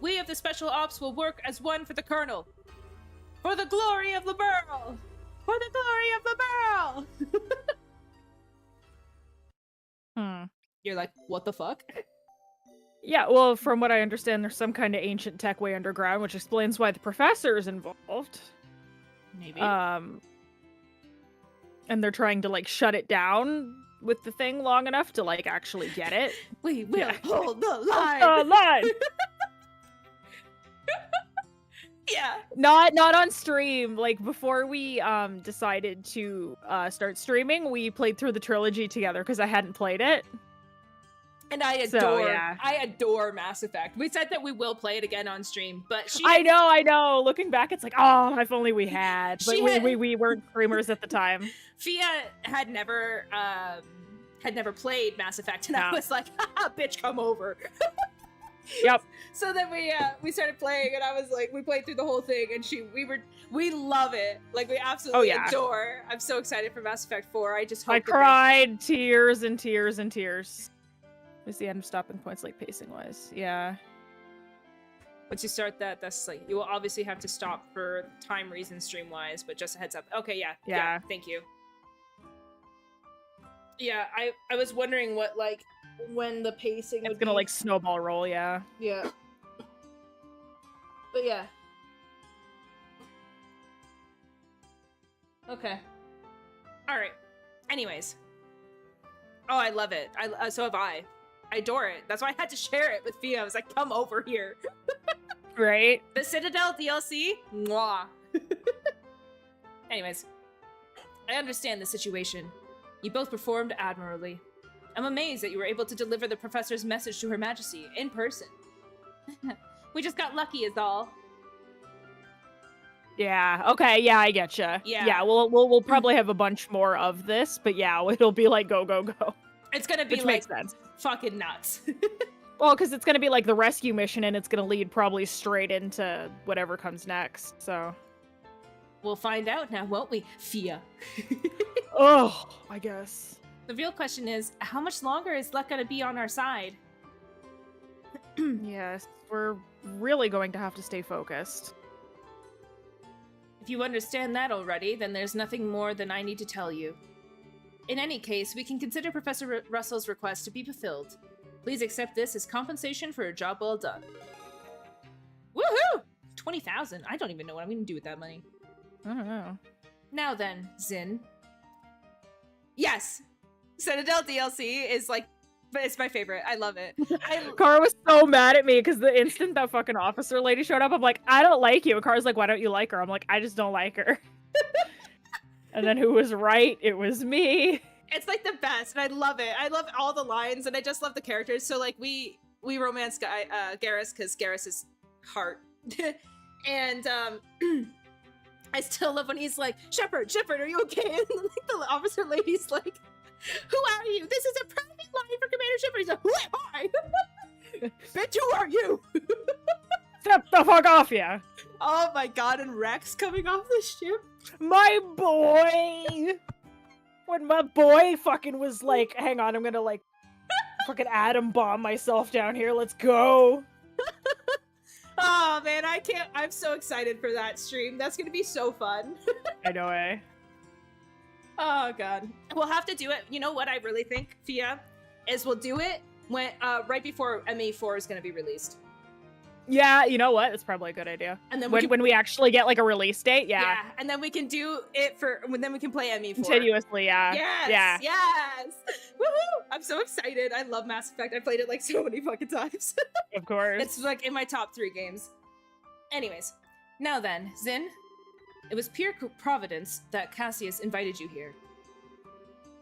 we of the Special Ops will work as one for the Colonel. For the glory of Liberl! For the glory of Liberl! You're like, what the fuck? Yeah, well, from what I understand, there's some kind of ancient tech way underground, which explains why the professor is involved. Maybe. And they're trying to, like, shut it down with the thing long enough to, like, actually get it. We will hold the line! Hold the line! Yeah! Yeah. Not on stream. Like before we decided to start streaming, we played through the trilogy together because I hadn't played it. And I adore Mass Effect. We said that we will play it again on stream, but I know. Looking back, it's like, oh, if only we had. But we weren't streamers at the time. Fia had never played Mass Effect, and I was like, haha, bitch, come over. Yep. So then we started playing, and I was like, we played through the whole thing, and we love it. Like, we absolutely adore. I'm so excited for Mass Effect 4. I just hope I cried tears and tears and tears. What's the end of stopping points, like pacing wise? Yeah. Once you start that's like, you will obviously have to stop for time reasons stream wise, but just a heads up. Okay, yeah. Thank you. Yeah, I was wondering what, like, when the pacing it's gonna like snowball roll, yeah. Yeah. But yeah. Okay. All right. Anyways. Oh, I love it. So have I. I adore it. That's why I had to share it with Fia. I was like, come over here. Right? The Citadel DLC? Mwah. Anyways. I understand the situation. You both performed admirably. I'm amazed that you were able to deliver the professor's message to Her Majesty in person. We just got lucky is all. Yeah, okay, yeah, I getcha. Yeah. Yeah, we'll probably have a bunch more of this, but yeah, it'll be like go, go, go. It's gonna be which like makes sense. Fucking nuts. Well, because it's gonna be like the rescue mission, and it's gonna lead probably straight into whatever comes next, so. We'll find out now, won't we, Fia? Oh, I guess. The real question is, how much longer is luck gonna be on our side? Yes, we're really going to have to stay focused. If you understand that already, then there's nothing more than I need to tell you. In any case, we can consider Professor Russell's request to be fulfilled. Please accept this as compensation for a job well done. Woohoo! 20,000. I don't even know what I'm gonna do with that money. I don't know. Now then, Zin. Yes! Citadel DLC is like, it's my favorite. I love it. Kara was so mad at me because the instant that fucking officer lady showed up, I'm like, I don't like you. And Kara's like, why don't you like her? I'm like, I just don't like her. And then who was right? It was me. It's like the best, and I love it. I love all the lines, and I just love the characters. So like we romance Garrus because Garrus is heart, and I still love when he's like, Shepard, are you okay? And like the officer lady's like, who are you? This is a private line for Commander Shepard. He's like, who am I? Bitch, who are you? Step the fuck off, yeah. Oh my god, and Rex coming off the ship. My boy! When my boy fucking was like, hang on, I'm gonna like fucking atom bomb myself down here, let's go. Oh man, I'm so excited for that stream. That's gonna be so fun. I know, eh? Oh god. We'll have to do it. You know what I really think, Fia? Is we'll do it when right before ME4 is gonna be released. Yeah, you know what? That's probably a good idea. And then when we actually get like a release date, yeah. And then we can do it then we can play ME4 continuously, yeah. Yes. Woohoo! I'm so excited. I love Mass Effect. I played it like so many fucking times. Of course. It's like in my top 3 games. Anyways, now then, Zin, it was pure providence that Cassius invited you here.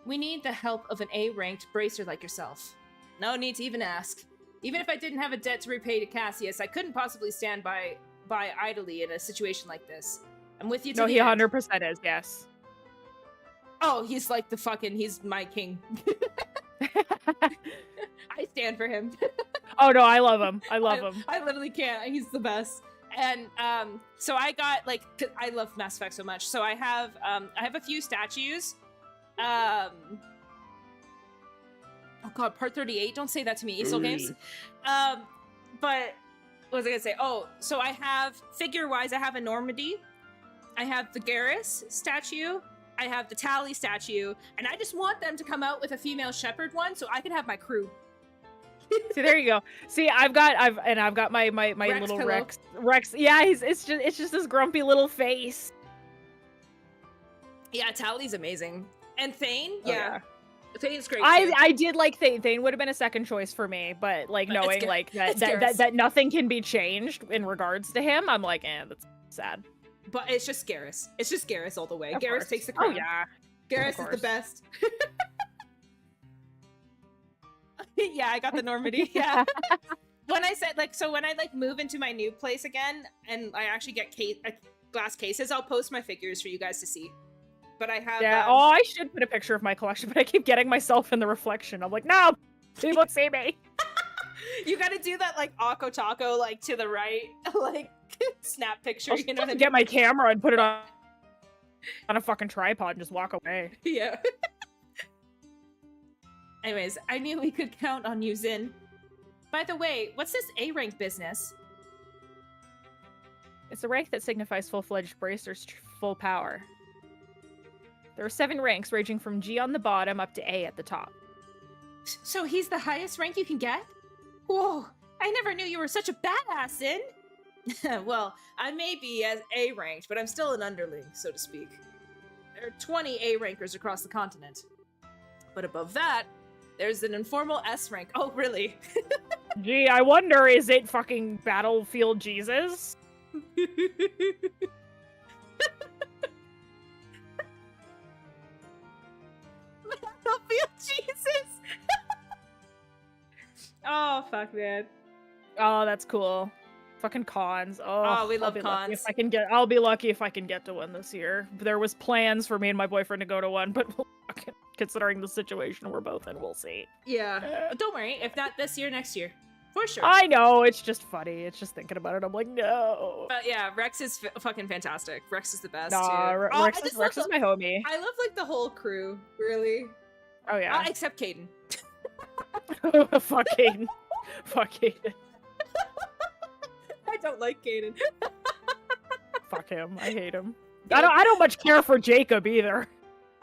We need the help of an A-ranked bracer like yourself. No need to even ask. Even if I didn't have a debt to repay to Cassius, I couldn't possibly stand by idly in a situation like this. I'm with you to the end. No, he 100% is, yes. Oh, he's like he's my king. I stand for him. Oh no, I love him. I love him. I literally can't. He's the best. And so I got like, I love Mass Effect so much. So I have a few statues. Oh god, part 38. Don't say that to me, ESOL Games. But what was I gonna say? Oh, so I have figure-wise, I have a Normandy. I have the Garrus statue. I have the Tally statue, and I just want them to come out with a female Shepard one, so I can have my crew. See, there you go. See, I've got my Rex little pillow. Rex. Yeah, it's just this grumpy little face. Yeah, Tally's amazing, and Thane. Yeah. Thane's great. I did like Thane. Thane would have been a second choice for me, but like knowing like that nothing can be changed in regards to him, I'm like, that's sad. But it's just Garrus. It's just Garrus all the way. Of Garrus course. takes the crown. Oh yeah. Garrus Of is the course. best. Yeah, I got the Normandy. Yeah. When I said when I move into my new place again, and I actually get glass cases, I'll post my figures for you guys to see. But I have I should put a picture of my collection, but I keep getting myself in the reflection. I'm like, no, people see me. You gotta do that Akko Taco to the right, snap picture. I'll You know what I mean? get my camera and put it on a fucking tripod and just walk away. Yeah. Anyways, I knew we could count on you, Zin. By the way, what's this A-rank business? It's a rank that signifies full-fledged bracer's full power. There are 7 ranks ranging from G on the bottom up to A at the top. So he's the highest rank you can get? Whoa, I never knew you were such a badass, Zin! Well, I may be as A-ranked, but I'm still an underling, so to speak. There are 20 A-rankers across the continent. But above that, there's an informal S rank. Oh, really? Gee, I wonder, is it fucking Battlefield Jesus? Battlefield Jesus! Oh, fuck, man. Oh, that's cool. Fucking cons. Oh, we love I'll be lucky cons. if I can get. I'll be lucky if I can get to one this year. There was plans for me and my boyfriend to go to one, but considering the situation we're both in, we'll see. Yeah. Don't worry. If not this year, next year. For sure. I know, it's just funny. It's just thinking about it. I'm like, no. But yeah, Rex is fucking fantastic. Rex is the best, Nah, too. Rex is my homie. I love, the whole crew, really. Oh, yeah. Except Caden. Fuck Caden. Fuck Caden. I don't like Caden. Fuck him. I hate him. I don't much care for Jacob either.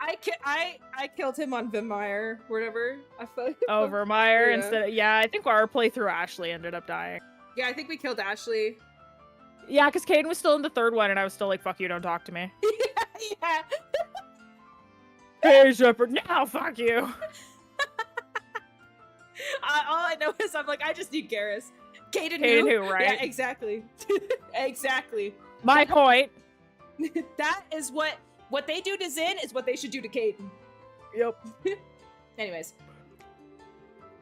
I killed him on Vimire, whatever. Vermeer Yeah. instead of, I think our playthrough Ashley ended up dying. Yeah, I think we killed Ashley. Yeah, because Caden was still in the 3rd one and I was still like, fuck you, don't talk to me. Yeah. Hey, Shepard, now fuck you. All I know is I'm like, I just need Garrus. Caden who, right? Yeah, exactly. Exactly. My point. That is what they do to Zin is what they should do to Caden. Yep. Anyways.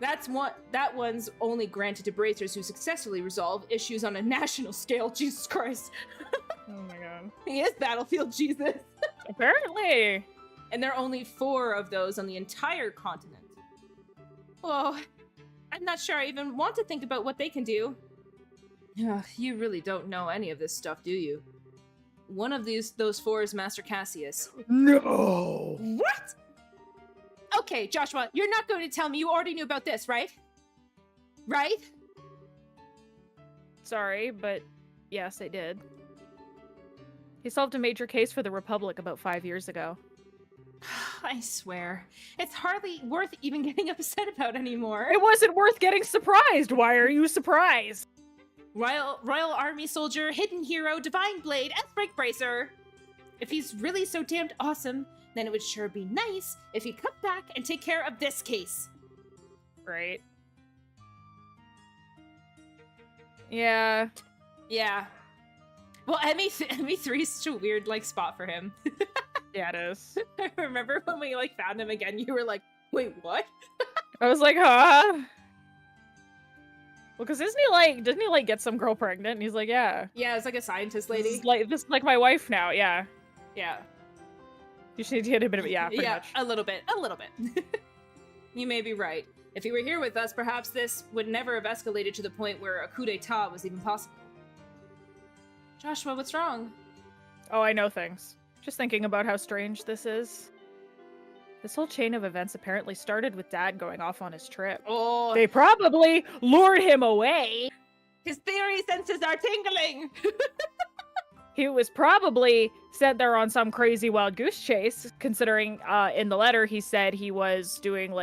That one's only granted to bracers who successfully resolve issues on a national scale. Jesus Christ. Oh my god. He is Battlefield Jesus. Apparently. And there are only 4 of those on the entire continent. Oh, I'm not sure I even want to think about what they can do. You really don't know any of this stuff, do you? One of those 4 is Master Cassius. No. What? Okay, Joshua, you're not going to tell me you already knew about this, right? Right? Sorry, but yes, I did. He solved a major case for the Republic about 5 years ago. I swear, it's hardly worth even getting upset about anymore. It wasn't worth getting surprised. Why are you surprised? Royal Army Soldier, Hidden Hero, Divine Blade, S-Rank Bracer. If he's really so damned awesome, then it would sure be nice if he'd come back and take care of this case. Right. Yeah. Yeah. Well, ME3 is such a weird, spot for him. Yeah, it is. I remember when we, found him again, you were like, wait, what? I was like, huh? Well, because doesn't he get some girl pregnant? And he's like, yeah. Yeah, it's like a scientist lady. This is like my wife now, yeah. Yeah. You should get a bit of it, yeah, pretty much. A little bit. You may be right. If he were here with us, perhaps this would never have escalated to the point where a coup d'etat was even possible. Joshua, what's wrong? Oh, I know things. Just thinking about how strange this is. This whole chain of events apparently started with Dad going off on his trip. Oh, They probably lured him away. his theory senses are tingling. He was probably sent there on some crazy wild goose chase, considering in the letter he said he was doing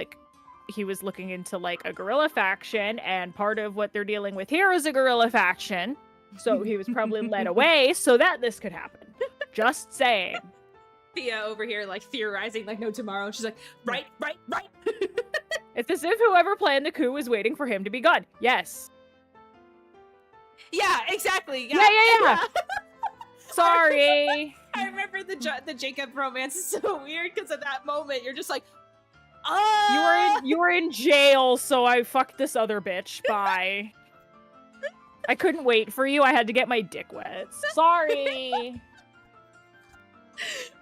he was looking into a guerrilla faction, and part of what they're dealing with here is a guerrilla faction. So he was probably led away so that this could happen. Just saying. Thea over here theorizing like no tomorrow. She's like, right. It's as if whoever planned the coup was waiting for him to be gone. Yes. Yeah, exactly. Yeah. Sorry. I remember the Jacob romance is so weird because at that moment you're just like, oh. You were in jail, so I fucked this other bitch. Bye. I couldn't wait for you. I had to get my dick wet. Sorry.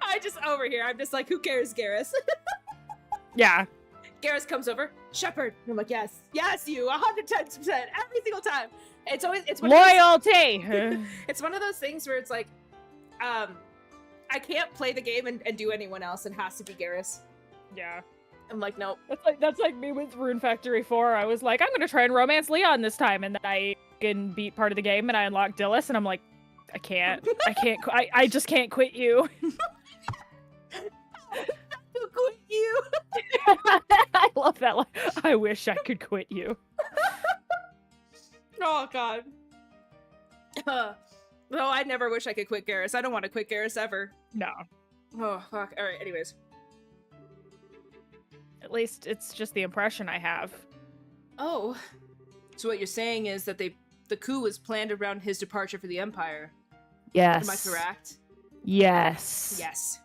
I'm just like, who cares, Garrus? Yeah. Garrus comes over, Shepherd. I'm like, yes, you, 110%, every single time. It's Loyalty. It's one of those things where it's like, I can't play the game and do anyone else. It has to be Garrus. Yeah. I'm like, nope. That's like me with Rune Factory 4. I was like, I'm gonna try and romance Leon this time, and then I can beat part of the game, and I unlocked Dillis, and I'm like, I can't. I just can't quit you. Quit you. I love that line. I wish I could quit you. Oh god. No, I never wish I could quit Garrus. I don't want to quit Garrus ever. No. Oh fuck. All right. Anyways. At least it's just the impression I have. Oh. So what you're saying is that the coup was planned around his departure for the Empire. Yes. Am I correct? Yes. Yes.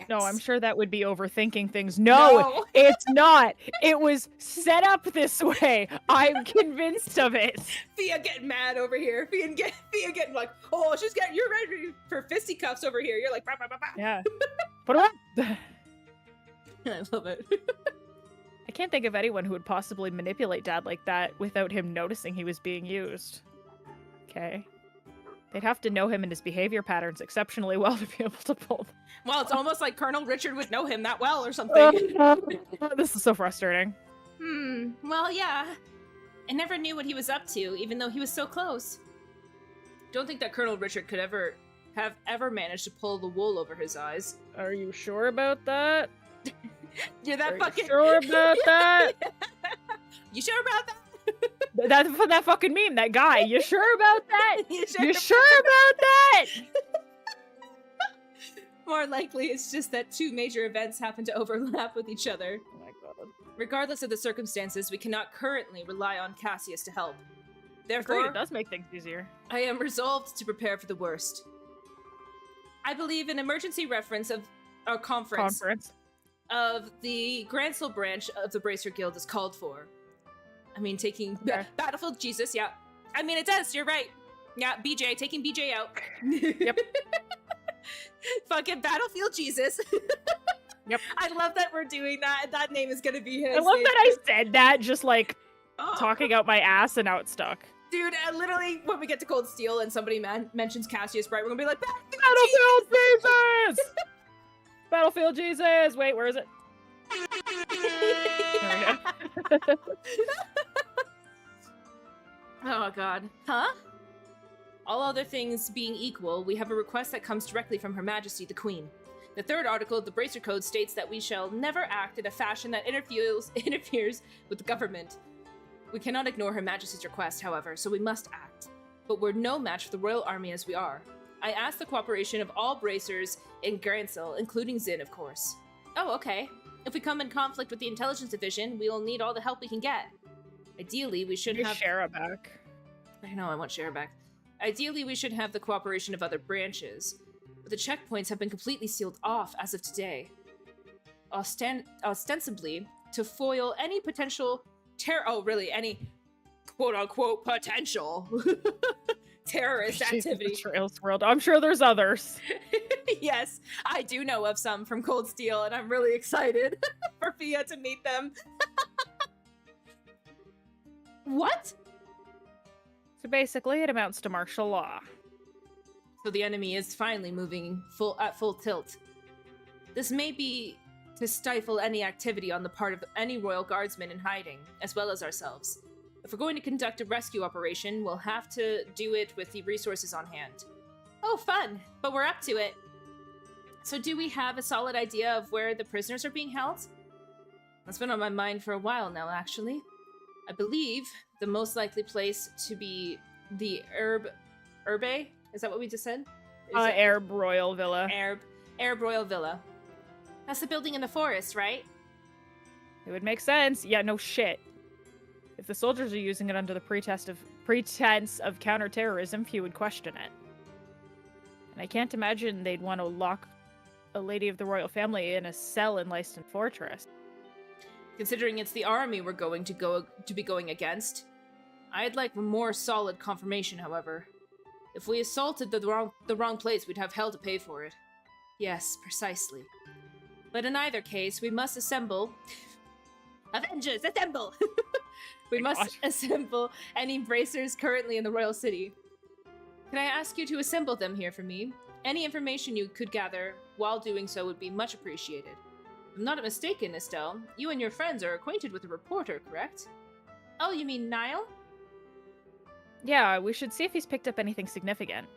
No, I'm sure that would be overthinking things. No, it's not. It was set up this way. I'm convinced of it. Fia getting mad over here. Fia getting like, oh, you're ready for fisticuffs over here. You're like, bah, bah, bah, bah. Yeah. Put her up. I love it. I can't think of anyone who would possibly manipulate Dad like that without him noticing he was being used. Okay. They'd have to know him and his behavior patterns exceptionally well to be able to pull them. Well, it's almost like Colonel Richard would know him that well or something. This is so frustrating. Well, yeah. I never knew what he was up to, even though he was so close. Don't think that Colonel Richard could have ever managed to pull the wool over his eyes. Are you sure about that? You're that fucking sure about that? You sure about that? That fucking meme, that guy. You sure about that? You sure about that? More likely, it's just that two major events happen to overlap with each other. Oh my god. Regardless of the circumstances, we cannot currently rely on Cassius to help. Therefore, Agreed, it does make things easier. I am resolved to prepare for the worst. I believe an emergency reference of our conference of the Grancel branch of the Bracer Guild is called for. I mean, taking Battlefield Jesus, yeah. I mean, it does, you're right. Yeah, BJ, taking BJ out. Yep. Fucking Battlefield Jesus. Yep. I love that we're doing that. That name is gonna be his. I love that I said that, just like talking out my ass and now it's stuck. Dude, literally, when we get to Cold Steel and somebody mentions Cassius Bright, we're gonna be like, Battlefield Jesus! Battlefield Jesus! Wait, where is it? There we go. Oh god. Huh? All other things being equal, we have a request that comes directly from Her Majesty the Queen. The third article of the Bracer Code states that we shall never act in a fashion that interferes with the government. We cannot ignore Her Majesty's request, however, so we must act. But we're no match for the royal army as we are. I ask the cooperation of all bracers in Grancel, including Zin, of course. Oh, okay. If we come in conflict with the intelligence division, we will need all the help we can get. Ideally, we should have Shara back. I know, I want Shara back. Ideally, we should have the cooperation of other branches, but the checkpoints have been completely sealed off as of today. Ostensibly, to foil any potential any quote-unquote potential terrorist activity. Trails World. I'm sure there's others. Yes, I do know of some from Cold Steel, and I'm really excited for Fia to meet them. What? So basically, it amounts to martial law. So the enemy is finally moving at full tilt. This may be to stifle any activity on the part of any royal guardsmen in hiding, as well as ourselves. If we're going to conduct a rescue operation, we'll have to do it with the resources on hand. Oh, fun! But we're up to it. So do we have a solid idea of where the prisoners are being held? That's been on my mind for a while now, actually. I believe the most likely place to be the Herbe? Is that what we just said? Arab Royal Villa. Arab Royal Villa. That's the building in the forest, right? It would make sense. Yeah, no shit. If the soldiers are using it under the pretense of counterterrorism, few would question it. And I can't imagine they'd want to lock a lady of the royal family in a cell in Leiston Fortress. Considering it's the army we're going to be going against, I'd like more solid confirmation, however. If we assaulted the wrong place, we'd have hell to pay for it. Yes, precisely. But in either case, we must assemble... Avengers, assemble! We must assemble any bracers currently in the royal city. Can I ask you to assemble them here for me? Any information you could gather while doing so would be much appreciated. If I'm not mistaken, Estelle, you and your friends are acquainted with the reporter, correct? Oh, you mean Niall? Yeah, we should see if he's picked up anything significant.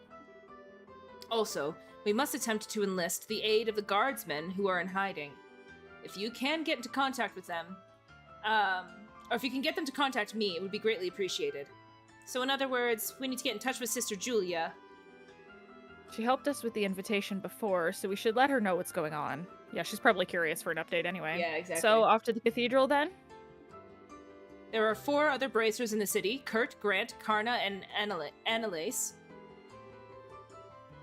Also, we must attempt to enlist the aid of the guardsmen who are in hiding. If you can get into contact with them, or if you can get them to contact me, it would be greatly appreciated. So in other words, we need to get in touch with Sister Julia. She helped us with the invitation before, so we should let her know what's going on. Yeah, she's probably curious for an update anyway. Yeah, exactly. So, off to the cathedral then? There are 4 other bracers in the city: Kurt, Grant, Karna, and Annalise.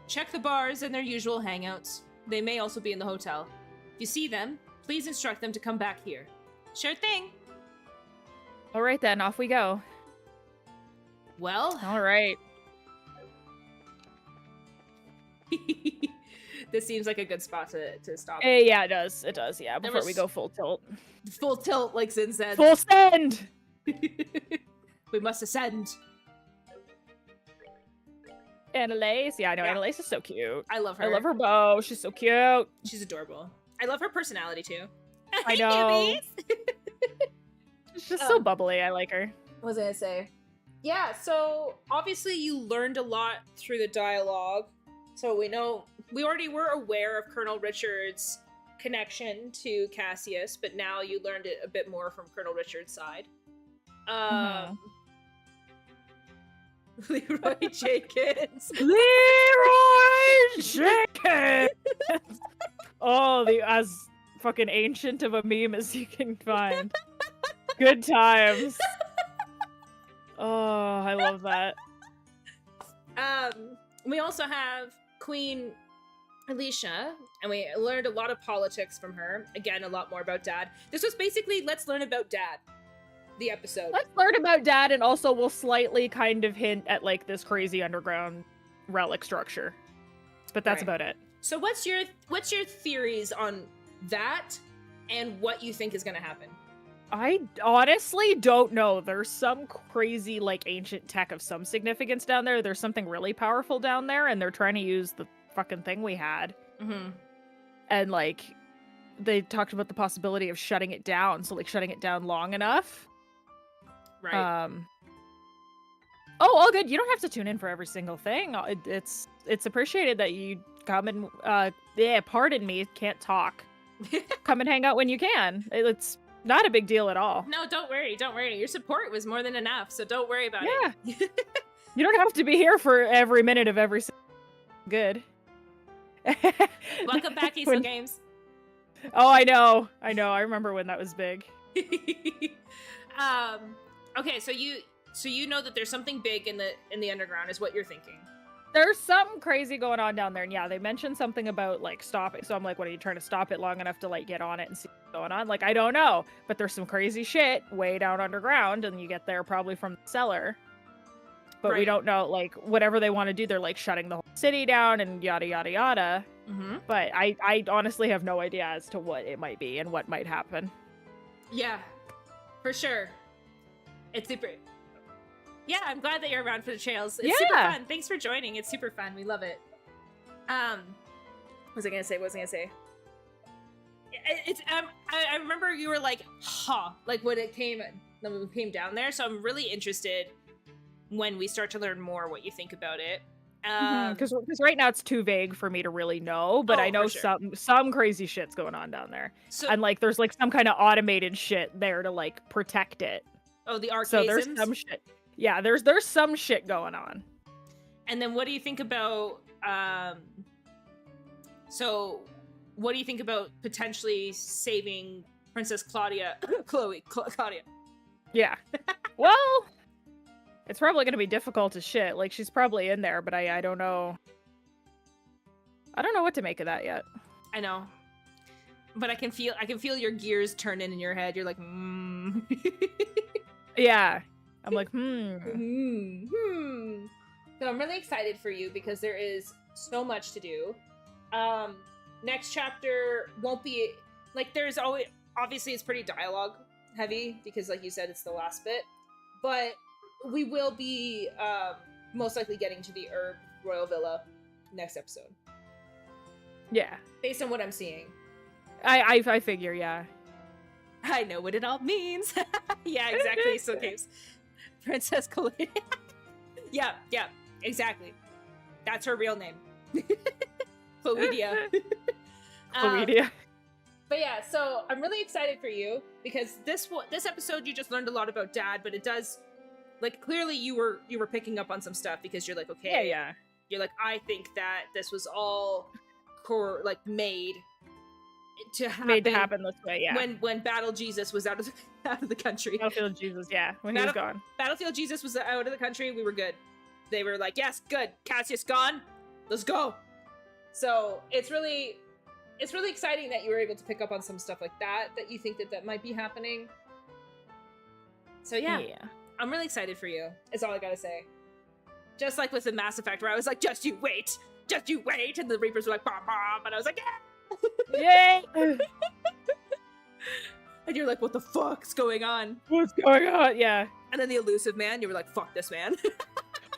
Check the bars and their usual hangouts. They may also be in the hotel. If you see them, please instruct them to come back here. Sure thing. Alright then, off we go. Well... Alright. This seems like a good spot to stop. Yeah, it does. It does, yeah, before we go full tilt. Full tilt, like Zin said. Full send! We must ascend. Annalise? Yeah, I know, Yeah. Annalise is so cute. I love her. I love her bow. She's so cute. She's adorable. I love her personality, too. I know. She's just so bubbly. I like her. What was I gonna say? Yeah, so obviously you learned a lot through the dialogue. So we already were aware of Colonel Richard's connection to Cassius, but now you learned it a bit more from Colonel Richard's side. Leroy Jenkins. Leroy Jenkins! Oh, as fucking ancient of a meme as you can find. Good times. Oh, I love that. We also have Queen Alicia, and we learned a lot of politics from her. Again, a lot more about Dad. This was basically, let's learn about Dad, the episode. Let's learn about Dad, and also we'll slightly kind of hint at, like, this crazy underground relic structure. But that's about it. So what's your theories on that, and what you think is going to happen? I honestly don't know. There's some crazy, like, ancient tech of some significance down there. There's something really powerful down there, and they're trying to use the fucking thing we had. Mm-hmm. And, like, they talked about the possibility of shutting it down. So, like, shutting it down long enough. Right. Oh, all good. You don't have to tune in for every single thing. It's appreciated that you come and, pardon me, can't talk. Come and hang out when you can. It's not a big deal at all. No, don't worry. Your support was more than enough, so don't worry about it. You don't have to be here for every minute of every good. Welcome back, Easel Games. Oh, I know. I remember when that was big. Okay, so you know that there's something big in the underground is what you're thinking. There's something crazy going on down there, and yeah, they mentioned something about, like, stopping. So I'm like, what, are you trying to stop it long enough to, like, get on it and see what's going on? Like, I don't know, but there's some crazy shit way down underground, and you get there probably from the cellar. But we don't know, like, whatever they want to do, they're, like, shutting the whole city down and yada, yada, yada. Mm-hmm. But I honestly have no idea as to what it might be and what might happen. Yeah, for sure. It's super... Yeah, I'm glad that you're around for the trails. It's super fun. Thanks for joining. It's super fun. We love it. What was I gonna say? It's I remember you were like, like when we came down there. So I'm really interested when we start to learn more what you think about it. Because right now it's too vague for me to really know, but I know some crazy shit's going on down there. So, and like there's like some kind of automated shit there to like protect it. Oh, the archaisms? So there's some shit. Yeah, there's some shit going on. And then what do you think about so what do you think about potentially saving Princess Claudia Claudia? Yeah. Well, it's probably going to be difficult as shit. Like she's probably in there, but I don't know. I don't know what to make of that yet. I know. But I can feel your gears turning in your head. You're like, Yeah. I'm like, So I'm really excited for you because there is so much to do. Next chapter won't be like there's always obviously it's pretty dialogue heavy because like you said it's the last bit, but we will be most likely getting to the Herb Royal Villa next episode. Yeah. Based on what I'm seeing. I figure, yeah. I know what it all means. Yeah, exactly. So caves. Princess Caledia. Yeah, exactly. That's her real name. Chloedia. Chloedia. But yeah, so I'm really excited for you because this episode you just learned a lot about Dad, but it does like clearly you were picking up on some stuff because you're like, okay, Yeah. You're like, I think that this was all made to happen this way, yeah. When Battle Jesus was out of the country. Battlefield Jesus, yeah, when he was gone. Battlefield Jesus was out of the country, we were good. They were like, yes, good. Cassius gone. Let's go. So it's really exciting that you were able to pick up on some stuff like that you think that might be happening. So yeah, I'm really excited for you. Is all I gotta say. Just like with the Mass Effect, where I was like, just you wait, and the Reapers were like, bomb, bomb, and I was like, yeah. Yay! And you're like, what the fuck's going on? What's going on? Yeah. And then the elusive man, you were like, fuck this man.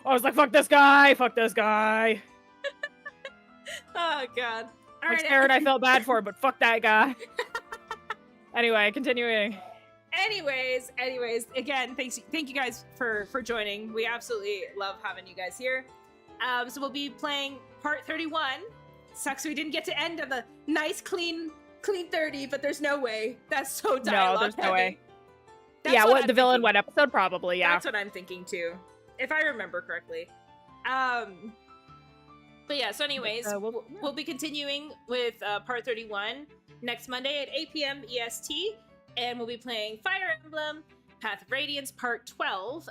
I was like, fuck this guy! Fuck this guy! Oh, God. All Like right. Aaron, I felt bad for, but fuck that guy. Anyway, continuing. Anyways, again, thank you guys for joining. We absolutely love having you guys here. So we'll be playing part 31. Sucks we didn't get to end on the nice, clean 30, but there's no way. That's so dialogue No, there's heavy. no way. That's Yeah, what the I'm villain thinking. one episode probably, yeah. That's what I'm thinking too, if I remember correctly. But yeah, so anyways, we'll be continuing with part 31 next Monday at 8 p.m. EST, and we'll be playing Fire Emblem Path of Radiance part 12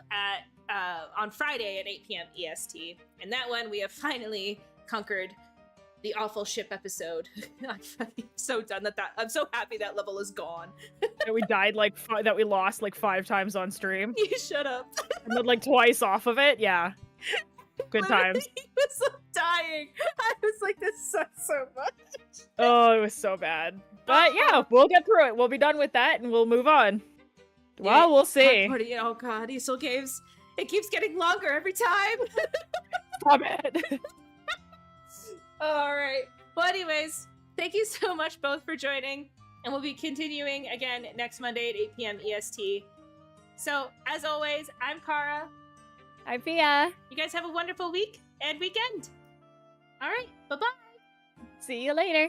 on Friday at 8 p.m. EST. And that one, we have finally conquered the awful ship episode. I'm so done that I'm so happy that level is gone. That we died that we lost 5 times on stream. You shut up. And then twice off of it, yeah. Good times. He was dying. I was like, this sucks so much. Oh, it was so bad. But yeah, we'll get through it. We'll be done with that and we'll move on. Well, we'll see. Oh god, Diesel Caves. It keeps getting longer every time. Stop it. Alright. Well, anyways, thank you so much both for joining. And we'll be continuing again next Monday at 8 p.m. EST. So, as always, I'm Kara. I'm Pia. You guys have a wonderful week and weekend. Alright, bye-bye. See you later.